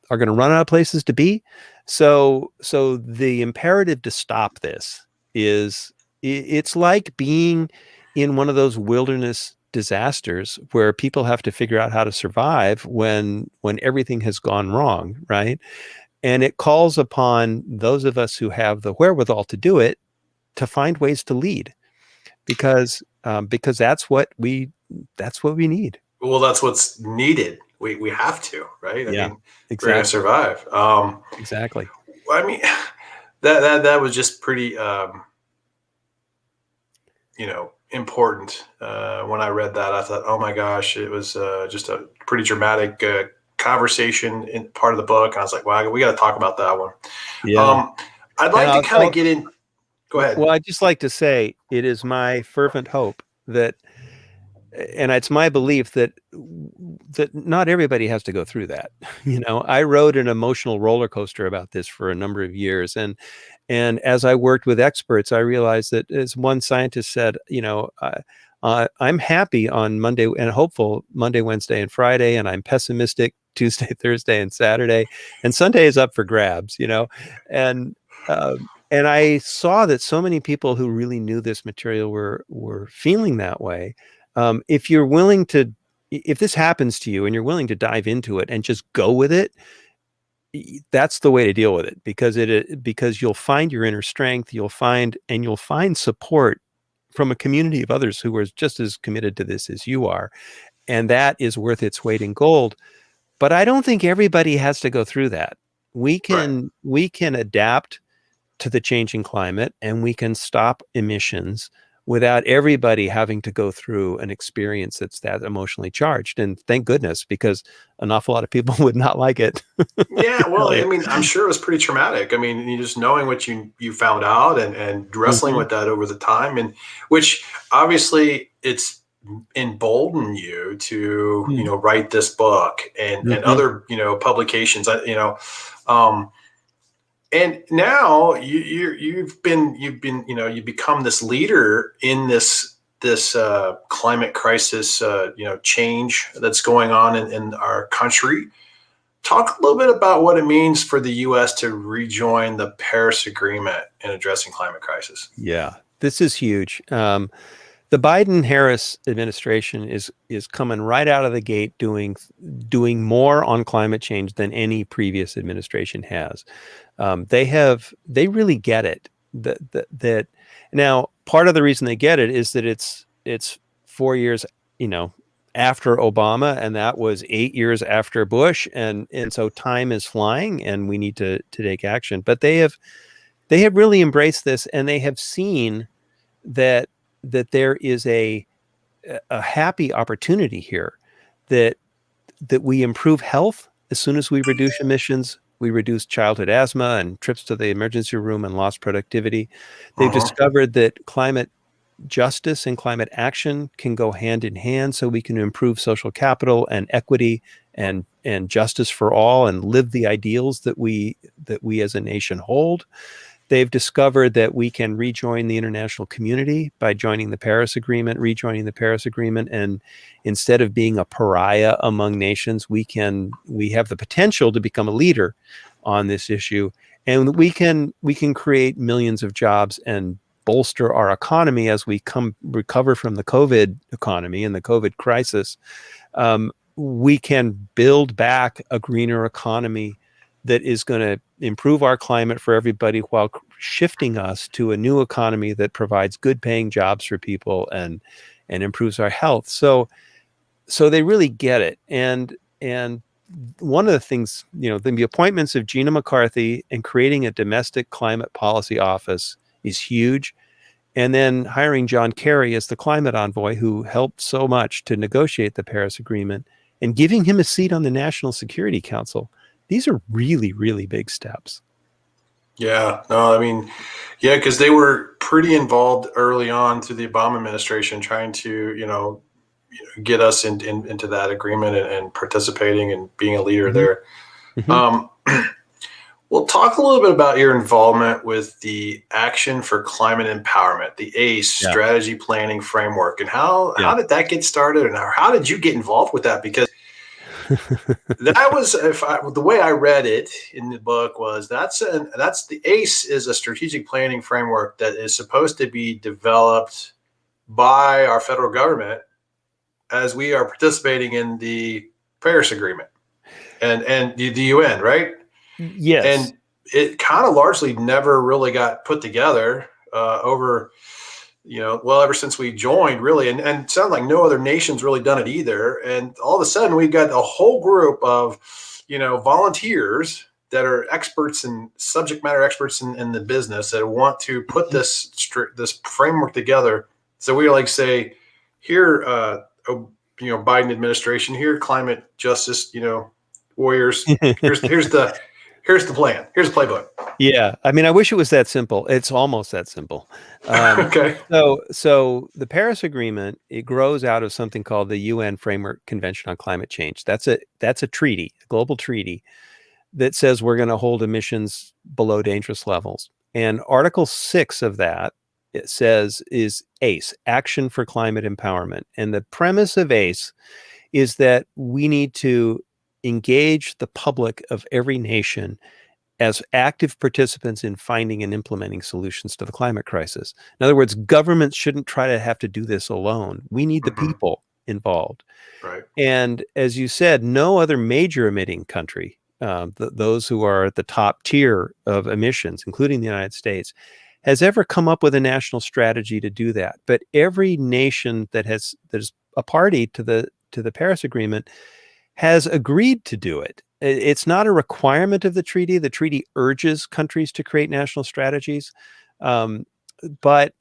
are going to run out of places to be. So the imperative to stop this is it's like being in one of those wilderness disasters where people have to figure out how to survive when everything has gone wrong, right? And it calls upon those of us who have the wherewithal to do it to find ways to lead, because that's what we need. Well, that's what's needed. We have to, right? I Yeah, mean, if we're gonna exactly, survive. exactly. I mean, that was just pretty, important. When I read that, I thought, oh my gosh, it was just a pretty dramatic conversation in part of the book. And I was like, wow, we got to talk about that one. Yeah, Um, I'd and like to kind of get in. Go ahead. well, I'd just like to say it is my fervent hope that, and it's my belief that not everybody has to go through that. I rode an emotional roller coaster about this for a number of years, and as I worked with experts, I realized that, as one scientist said, I'm happy on Monday and hopeful Monday, Wednesday, and Friday, and I'm pessimistic Tuesday, Thursday, and Saturday, and Sunday is up for grabs. And uh, and I saw that so many people who really knew this material were feeling that way. If you're willing to, if this happens to you and you're willing to dive into it and just go with it, that's the way to deal with it, because you'll find your inner strength, you'll find support from a community of others who are just as committed to this as you are, and that is worth its weight in gold. But I don't think everybody has to go through that. we Right. can we can adapt to the changing climate, and we can stop emissions without everybody having to go through an experience that's that emotionally charged. And thank goodness, because an awful lot of people would not like it. Let me Yeah, well, tell I you. mean, I'm sure it was pretty traumatic. I mean, you just knowing what you found out and wrestling Mhm, with that over the time, and which obviously it's emboldened you to mm, write this book and mhm. other publications. Um, and now you've been you become this leader in this climate crisis change that's going on in our country. Talk a little bit about what it means for the U.S. to rejoin the Paris Agreement in addressing climate crisis. Yeah, this is huge. The Biden-Harris administration is coming right out of the gate doing more on climate change than any previous administration has. They really get it. That now, part of the reason they get it is that it's 4 years, you know, after Obama, and that was 8 years after Bush, and so time is flying, and we need to take action. But they have really embraced this, and they have seen that there is a happy opportunity here, that we improve health as soon as we reduce emissions. We reduce childhood asthma and trips to the emergency room and lost productivity. They've Uh-huh. discovered that climate justice and climate action can go hand in hand, so we can improve social capital and equity and justice for all, and live the ideals that we as a nation hold. They've discovered that we can rejoin the international community by joining the Paris Agreement, rejoining the Paris Agreement, and instead of being a pariah among nations, we have the potential to become a leader on this issue, and we can create millions of jobs and bolster our economy as we recover from the COVID economy and the COVID crisis. We can build back a greener economy that is going to improve our climate for everybody while shifting us to a new economy that provides good paying jobs for people and improves our health. So they really get it. And one of the things, the appointments of Gina McCarthy and creating a domestic climate policy office is huge. And then hiring John Kerry as the climate envoy, who helped so much to negotiate the Paris Agreement, and giving him a seat on the National Security Council. These are really, really big steps. Yeah, no, I mean, yeah, because they were pretty involved early on through the Obama administration, trying to, get us into that agreement and participating and being a leader there. Um, Well, talk a little bit about your involvement with the Action for Climate Empowerment, the ACE strategy planning framework, and how did that get started, and how did you get involved with that? Because that was, the way I read it in the book was that's the ACE is a strategic planning framework that is supposed to be developed by our federal government as we are participating in the Paris Agreement and the UN, right? Yes. And it kind of largely never really got put together over, ever since we joined, really. And it sounds like no other nation's really done it either. And all of a sudden, we've got a whole group of, volunteers that are experts and subject matter experts in the business that want to put this framework together. So we say, here, Biden administration, here, climate justice, warriors, here's the plan. Here's the playbook. Yeah. I mean, I wish it was that simple. It's almost that simple. Okay. So the Paris Agreement, it grows out of something called the UN Framework Convention on Climate Change. That's a treaty, a global treaty that says we're going to hold emissions below dangerous levels. And Article 6 of that, it says, is ACE, Action for Climate Empowerment. And the premise of ACE is that we need to engage the public of every nation as active participants in finding and implementing solutions to the climate crisis. In other words, governments shouldn't try to have to do this alone. We need the people involved. Right. And as you said, no other major emitting country, those who are at the top tier of emissions, including the United States, has ever come up with a national strategy to do that. But every nation that is a party to the Paris Agreement has agreed to do it. It's not a requirement of the treaty. The treaty urges countries to create national strategies, but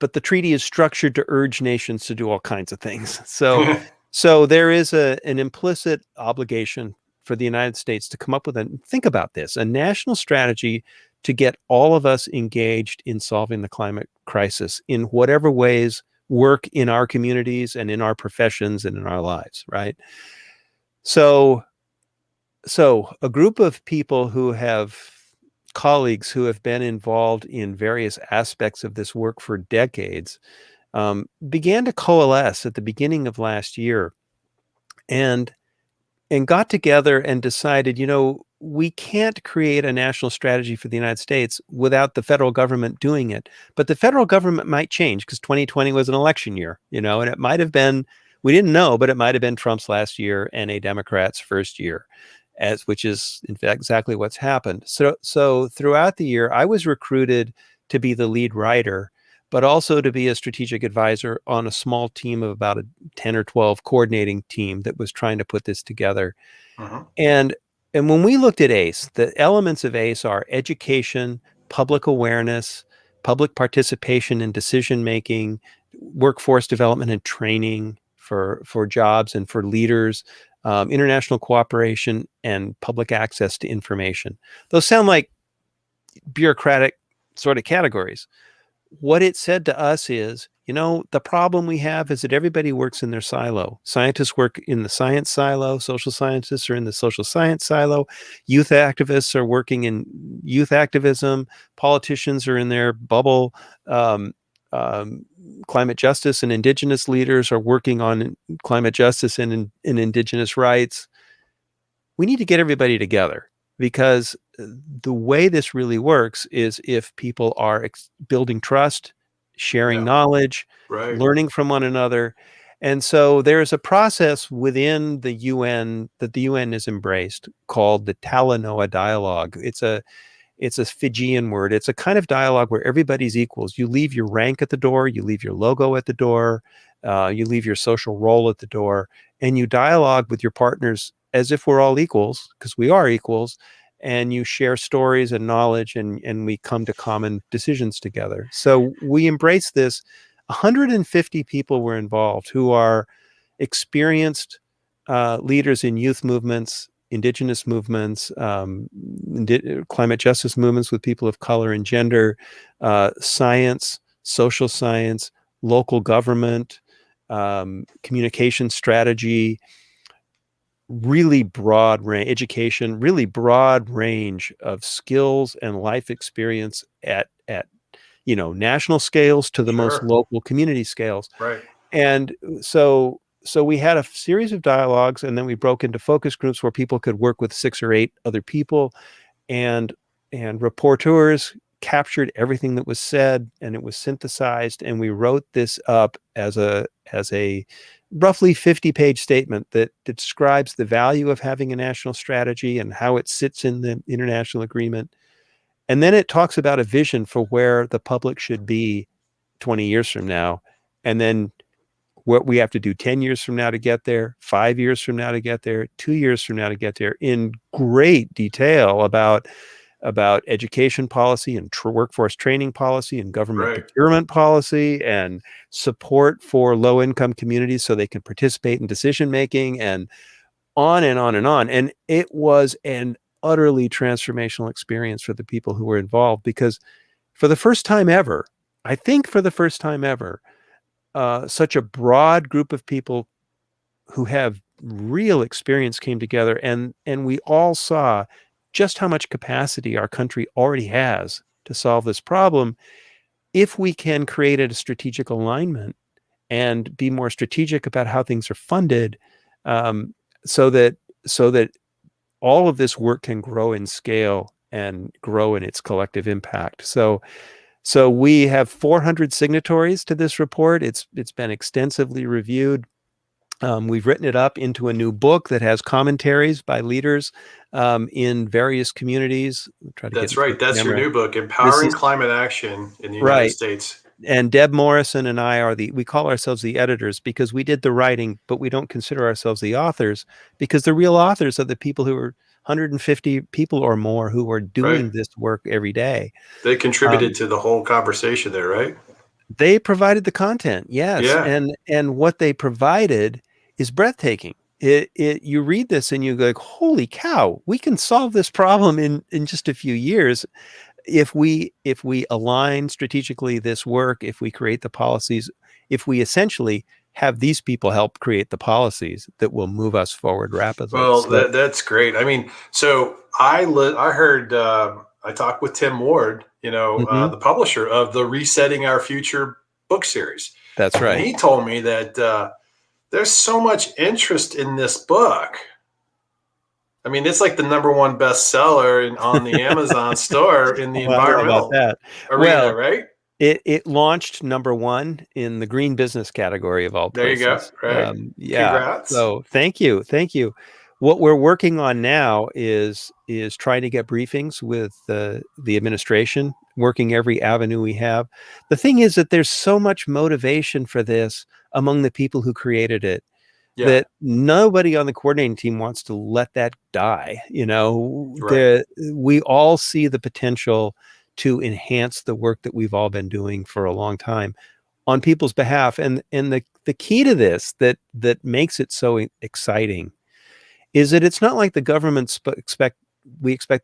the treaty is structured to urge nations to do all kinds of things. So there is an implicit obligation for the United States to come up with think about this, a national strategy to get all of us engaged in solving the climate crisis in whatever ways work in our communities and in our professions and in our lives, right? So a group of people colleagues who have been involved in various aspects of this work for decades began to coalesce at the beginning of last year and got together and decided, we can't create a national strategy for the United States without the federal government doing it. But the federal government might change because 2020 was an election year, and it might have been, we didn't know, but it might have been Trump's last year and a Democrat's first year, which is in fact exactly what's happened. So throughout the year, I was recruited to be the lead writer, but also to be a strategic advisor on a small team of about a 10 or 12 coordinating team that was trying to put this together. And when we looked at ACE, the elements of ACE are education, public awareness, public participation in decision-making, workforce development and training for jobs and for leaders, international cooperation, and public access to information. Those sound like bureaucratic sort of categories. what it said to us is, the problem we have is that everybody works in their silo. Scientists work in the science silo, social scientists are in the social science silo, youth activists are working in youth activism, politicians are in their bubble, um, um, climate justice and indigenous leaders are working on climate justice and indigenous rights. We need to get everybody together, because the way this really works is if people are building trust, sharing Yeah. knowledge, Right. learning from one another. And so there's a process within the UN that the UN has embraced called the Talanoa Dialogue. It's a Fijian word. It's a kind of dialogue where everybody's equals. You leave your rank at the door, you leave your logo at the door, you leave your social role at the door, and you dialogue with your partners as if we're all equals, because we are equals, and you share stories and knowledge, and we come to common decisions together. So we embrace this. 150 people were involved who are experienced leaders in youth movements, indigenous movements, climate justice movements with people of color and gender, science, social science, local government, communication strategy, really broad range, education, really broad range of skills and life experience at national scales to the most Sure. local community scales. Right. And so we had a series of dialogues, and then we broke into focus groups where people could work with 6 or 8 other people, and reporters captured everything that was said, and it was synthesized, and we wrote this up as a roughly 50-page statement that describes the value of having a national strategy and how it sits in the international agreement. And then it talks about a vision for where the public should be 20 years from now, and then what we have to do 10 years from now to get there, 5 years from now to get there, 2 years from now to get there, in great detail about education policy and workforce training policy and government Right. procurement policy and support for low income communities so they can participate in decision making, and on and on and on. And it was an utterly transformational experience for the people who were involved, because for the first time ever, I think for the first time ever, such a broad group of people who have real experience came together, and we all saw just how much capacity our country already has to solve this problem if we can create a strategic alignment and be more strategic about how things are funded, um, so that so that all of this work can grow in scale and grow in its collective impact. So we have 400 signatories to this report. It's been extensively reviewed. We've written it up into a new book that has commentaries by leaders in various communities. I'll try to get That's in front right. of the That's your camera. new book, This Empowering is Climate Action in the United right. States. And Deb Morrison and I we call ourselves the editors because we did the writing, but we don't consider ourselves the authors, because the real authors are the people who are 150 people or more who are Right. doing this work every day. They Um, contributed to the whole conversation there, right? They provided the content, yes, Yeah. and what they provided is breathtaking. You read this and you go like, holy cow, we can solve this problem in just a few years if we align strategically this work, if we create the policies, if we essentially have these people help create the policies that will move us forward rapidly. Well, So, that's great. I mean, so I heard I talked with Tim Ward, mhm, the publisher of the Resetting Our Future book series, that's and right. he told me that there's so much interest in this book. I mean, it's like the number one bestseller on the Amazon store in the Well, I don't know about environmental that. arena, Well, right? it launched number one in the green business category of all There you go. places. Right. Yeah. Congrats. So thank you. What we're working on now is trying to get briefings with the administration, working every avenue we have. The thing is that there's so much motivation for this among the people who created it Yeah. that nobody on the coordinating team wants to let that die. Right. We all see the potential to enhance the work that we've all been doing for a long time on people's behalf. And the key to this that makes it so exciting is that it's not like the government expect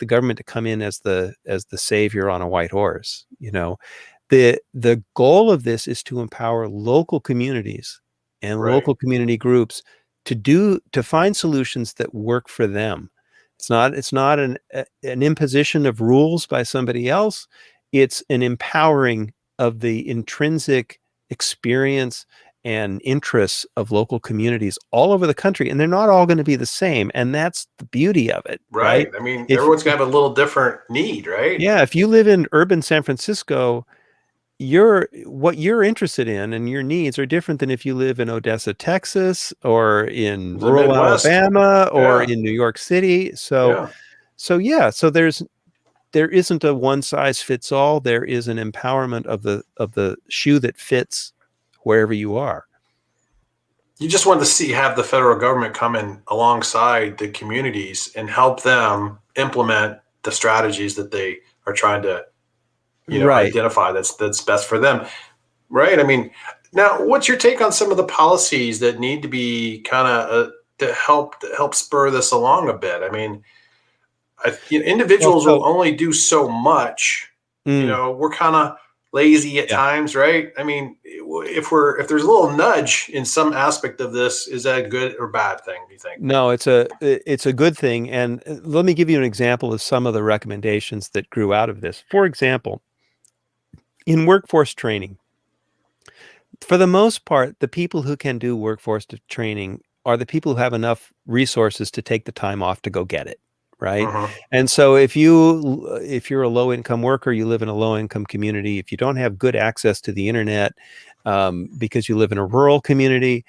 the government to come in as the savior on a white horse. The goal of this is to empower local communities and Right. local community groups to find solutions that work for them. It's not an imposition of rules by somebody else. It's an empowering of the intrinsic experience and interests of local communities all over the country, and they're not all going to be the same, and that's the beauty of it, right? Right. I mean, if everyone's gonna have a little different need, right? Yeah, if you live in urban San Francisco, what you're interested in and your needs are different than if you live in Odessa, Texas, or in The rural Midwest. Alabama, or Yeah. in New York City. So Yeah. there isn't a one size fits all. There is an empowerment of the shoe that fits wherever you are. You just want to have the federal government come in alongside the communities and help them implement the strategies that they are trying to, Right. identify that's best for them. Right. I mean, now what's your take on some of the policies that need to be kind of to help spur this along a bit? I mean, Well, individuals will so only do so much. mm, We're kind of lazy at yeah. times, right? I mean, if there's a little nudge in some aspect of this, is that a good or bad thing, do you think? No, it's a good thing. And let me give you an example of some of the recommendations that grew out of this. For example, in workforce training, for the most part, the people who can do workforce training are the people who have enough resources to take the time off to go get it, right? Hmm. And so if you're a low income worker, you live in a low income community, if you don't have good access to the internet, because you live in a rural community,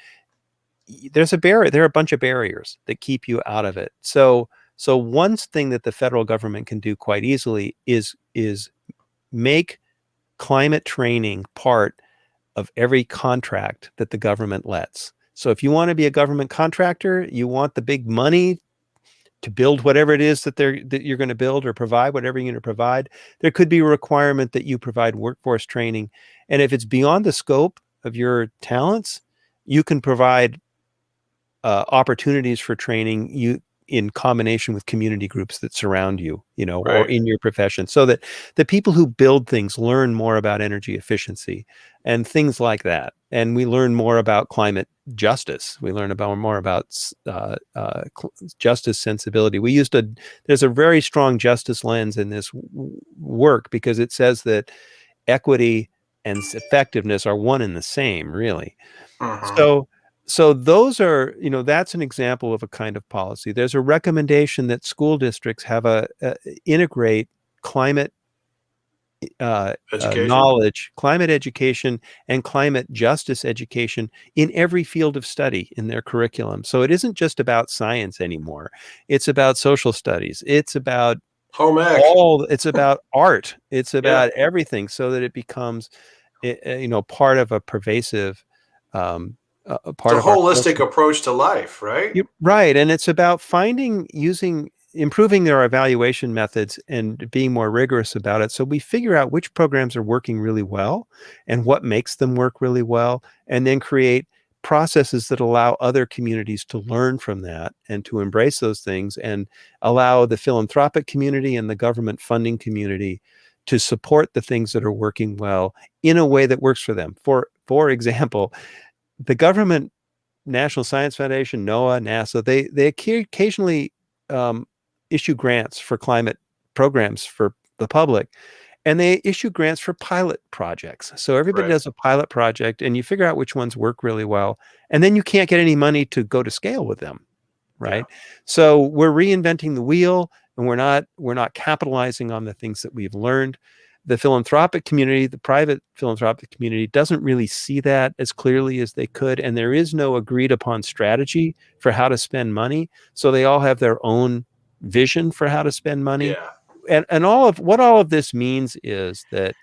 there's a barrier. There are a bunch of barriers that keep you out of it. So one thing that the federal government can do quite easily is make climate training part of every contract that the government lets. So if you want to be a government contractor, you want the big money to build whatever it is that you're going to build or provide whatever you're going to provide, there could be a requirement that you provide workforce training. And if it's beyond the scope of your talents, you can provide opportunities for training you in combination with community groups that surround you, or Right. in your profession, so that the people who build things learn more about energy efficiency and things like that. And we learn more about climate justice. We learn about more about justice sensibility. There's a very strong justice lens in this work, because it says that equity and effectiveness are one and the same, really. Hmm. So, that's an example of a kind of policy. There's a recommendation that school districts have integrate climate Education. knowledge, climate education, and climate justice education in every field of study in their curriculum. So it isn't just about science anymore. It's about social studies. Home ec. It's about art. It's Yeah. about everything, so that it becomes part of a pervasive It's part a of our holistic culture. approach to life, right? Right. And it's about improving their evaluation methods and being more rigorous about it. So we figure out which programs are working really well and what makes them work really well, and then create processes that allow other communities to learn from that and to embrace those things, and allow the philanthropic community and the government funding community to support the things that are working well in a way that works for them. For example, the government, National Science Foundation, NOAA, NASA, they occasionally issue grants for climate programs for the public, and they issue grants for pilot projects. So everybody Right. does a pilot project, and you figure out which ones work really well, and then you can't get any money to go to scale with them, Yeah. right? So we're reinventing the wheel, and we're not capitalizing on the things that we've learned. The philanthropic community, the private philanthropic community, doesn't really see that as clearly as they could, and there is no agreed upon strategy for how to spend money. So they all have their own vision for how to spend money. Yeah. And all of this means is that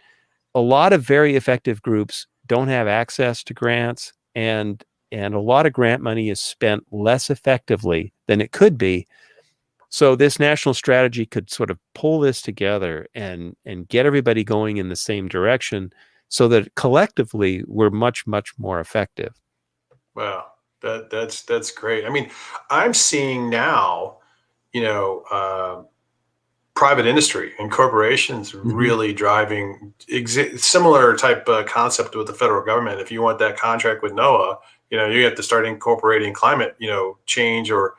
a lot of very effective groups don't have access to grants, and a lot of grant money is spent less effectively than it could be. So this national strategy could sort of pull this together and get everybody going in the same direction, so that collectively we're much, much more effective. Wow. That's great. I mean, I'm seeing now, you know, private industry and corporations Mhm. really driving similar type concept with the federal government. If you want that contract with NOAA, you have to start incorporating climate, change or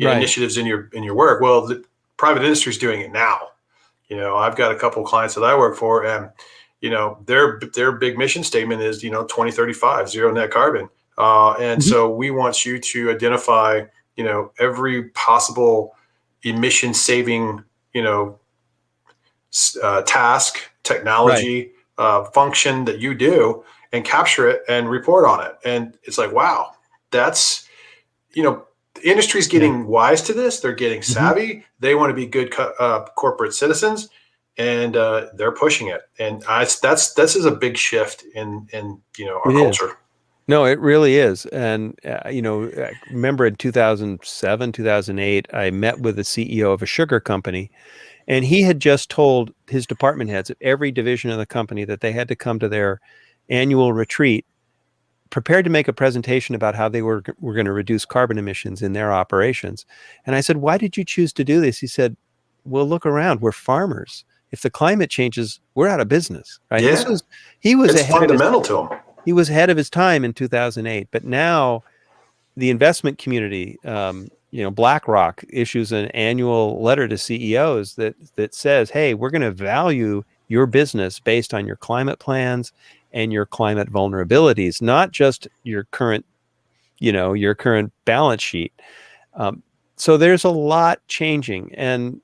Right. initiatives in your work. Well, the private industry is doing it now. I've got a couple of clients that I work for, and their big mission statement is 2035 zero net carbon, and Mhm. so we want you to identify every possible emission saving you know task, Right. technology, function that you do, and capture it and report on it. And it's like, wow, that's the industry's Yeah. getting wise to this. They're getting Mhm. savvy. They want to be good corporate citizens, and they're pushing it. And this is a big shift in our It is. culture. No, it really is. And, I remember in 2007, 2008, I met with the CEO of a sugar company, and he had just told his department heads of every division of the company that they had to come to their annual retreat prepared to make a presentation about how they were going to reduce carbon emissions in their operations. And I said, "Why did you choose to do this?" He said, "Well, look around. We're farmers. If the climate changes, we're out of business." Right? And Yeah, he was it's ahead of his fundamental to them. time in 2008. But now the investment community, BlackRock issues an annual letter to CEOs that says, "Hey, we're going to value your business based on your climate plans and your climate vulnerabilities, not just your current balance sheet." Um, so there's a lot changing, and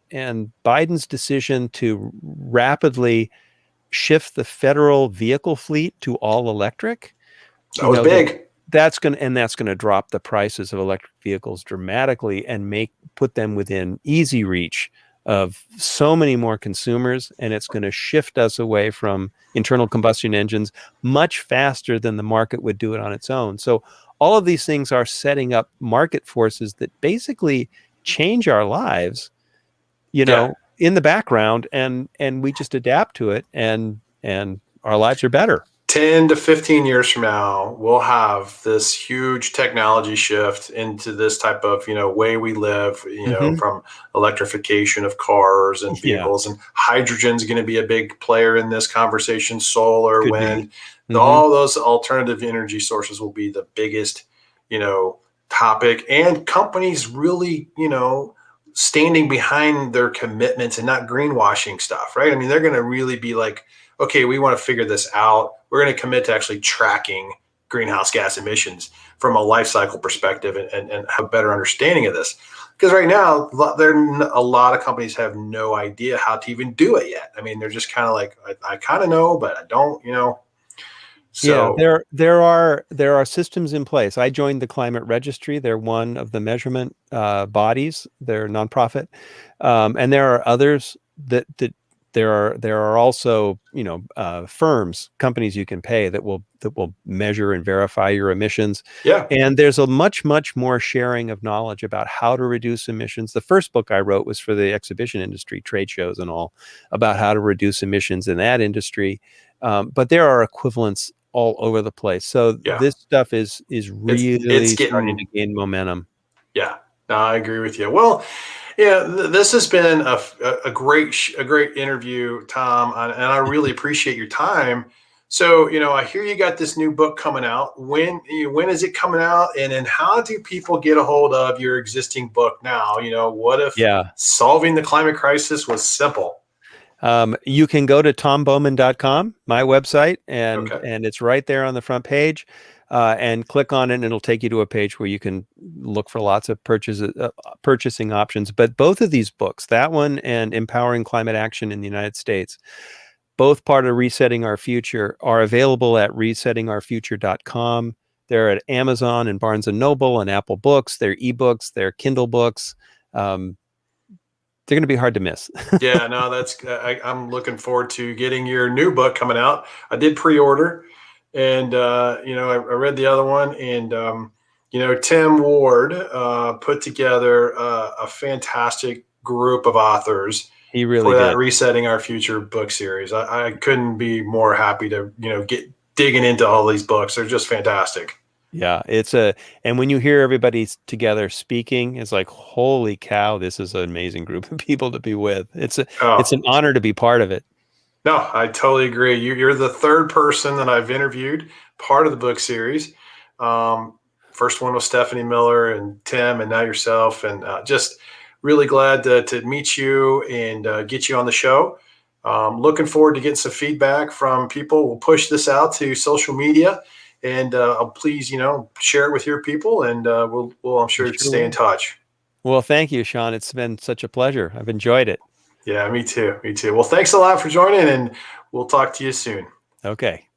Biden's decision to rapidly shift the federal vehicle fleet to all electric, That was that big. that's going to drop the prices of electric vehicles dramatically and put them within easy reach of so many more consumers, and it's going to shift us away from internal combustion engines much faster than the market would do it on its own. So all of these things are setting up market forces that basically change our lives, Yeah. in the background, and we just adapt to it, and our lives are better. 10 to 15 years from now, we'll have this huge technology shift into this type of, way we live, Hmm. from electrification of cars and Yeah, vehicles, and hydrogen's going to be a big player in this conversation, solar, could be. wind, Hmm. all those alternative energy sources will be the biggest, you know, topic, and companies really, standing behind their commitments and not greenwashing stuff, right? I mean, they're going to really be like, okay, we want to figure this out. We're going to commit to actually tracking greenhouse gas emissions from a life cycle perspective, and have a better understanding of this. Because right now, a lot of companies have no idea how to even do it yet. I mean, they're just kind of like, I kind of know, but I don't. Yeah, So there are systems in place. I joined the Climate Registry. They're one of the measurement bodies. They're nonprofit, and there are others that there are also firms, companies you can pay that will measure and verify your emissions. yeah, And there's a much more sharing of knowledge about how to reduce emissions. The first book I wrote was for the exhibition industry, trade shows and all, about how to reduce emissions in that industry. But there are equivalents all over the place. So yeah, this stuff is it's really starting to getting, gain momentum. yeah. No, I agree with you. Well, yeah, this has been a great interview, Tom, and I really appreciate your time. So, I hear you got this new book coming out. When is it coming out? And then how do people get a hold of your existing book now? What if Yeah. solving the climate crisis was simple? You can go to tombowman.com, my website, and Okay. it's right there on the front page, and click on it, and it'll take you to a page where you can look for lots of purchasing options. But both of these books, that one and Empowering Climate Action in the United States, both part of Resetting Our Future, are available at resettingourfuture.com. They're at Amazon and Barnes and Noble and Apple Books. They're ebooks, they're Kindle books. Um, they're going to be hard to miss. Yeah, no, I'm looking forward to getting your new book coming out. I did pre-order, and I read the other one, and Tim Ward put together a fantastic group of authors He for really that did. Resetting Our Future book series. I couldn't be more happy to get digging into all these books. They're just fantastic. Yeah, and when you hear everybody together speaking, it's like, holy cow, this is an amazing group of people to be with. It's Oh, an honor to be part of it. no, I totally agree. You're the third person that I've interviewed, part of the book series. First one was Stephanie Miller and Tim, and now yourself. And just really glad to meet you and get you on the show. Looking forward to getting some feedback from people. We'll push this out to social media, and please, share it with your people, and we'll I'm We sure sure stay in will. touch. Well, thank you, Sean. It's been such a pleasure. I've enjoyed it. Yeah, me too. Me too. Well, thanks a lot for joining, and we'll talk to you soon. Okay.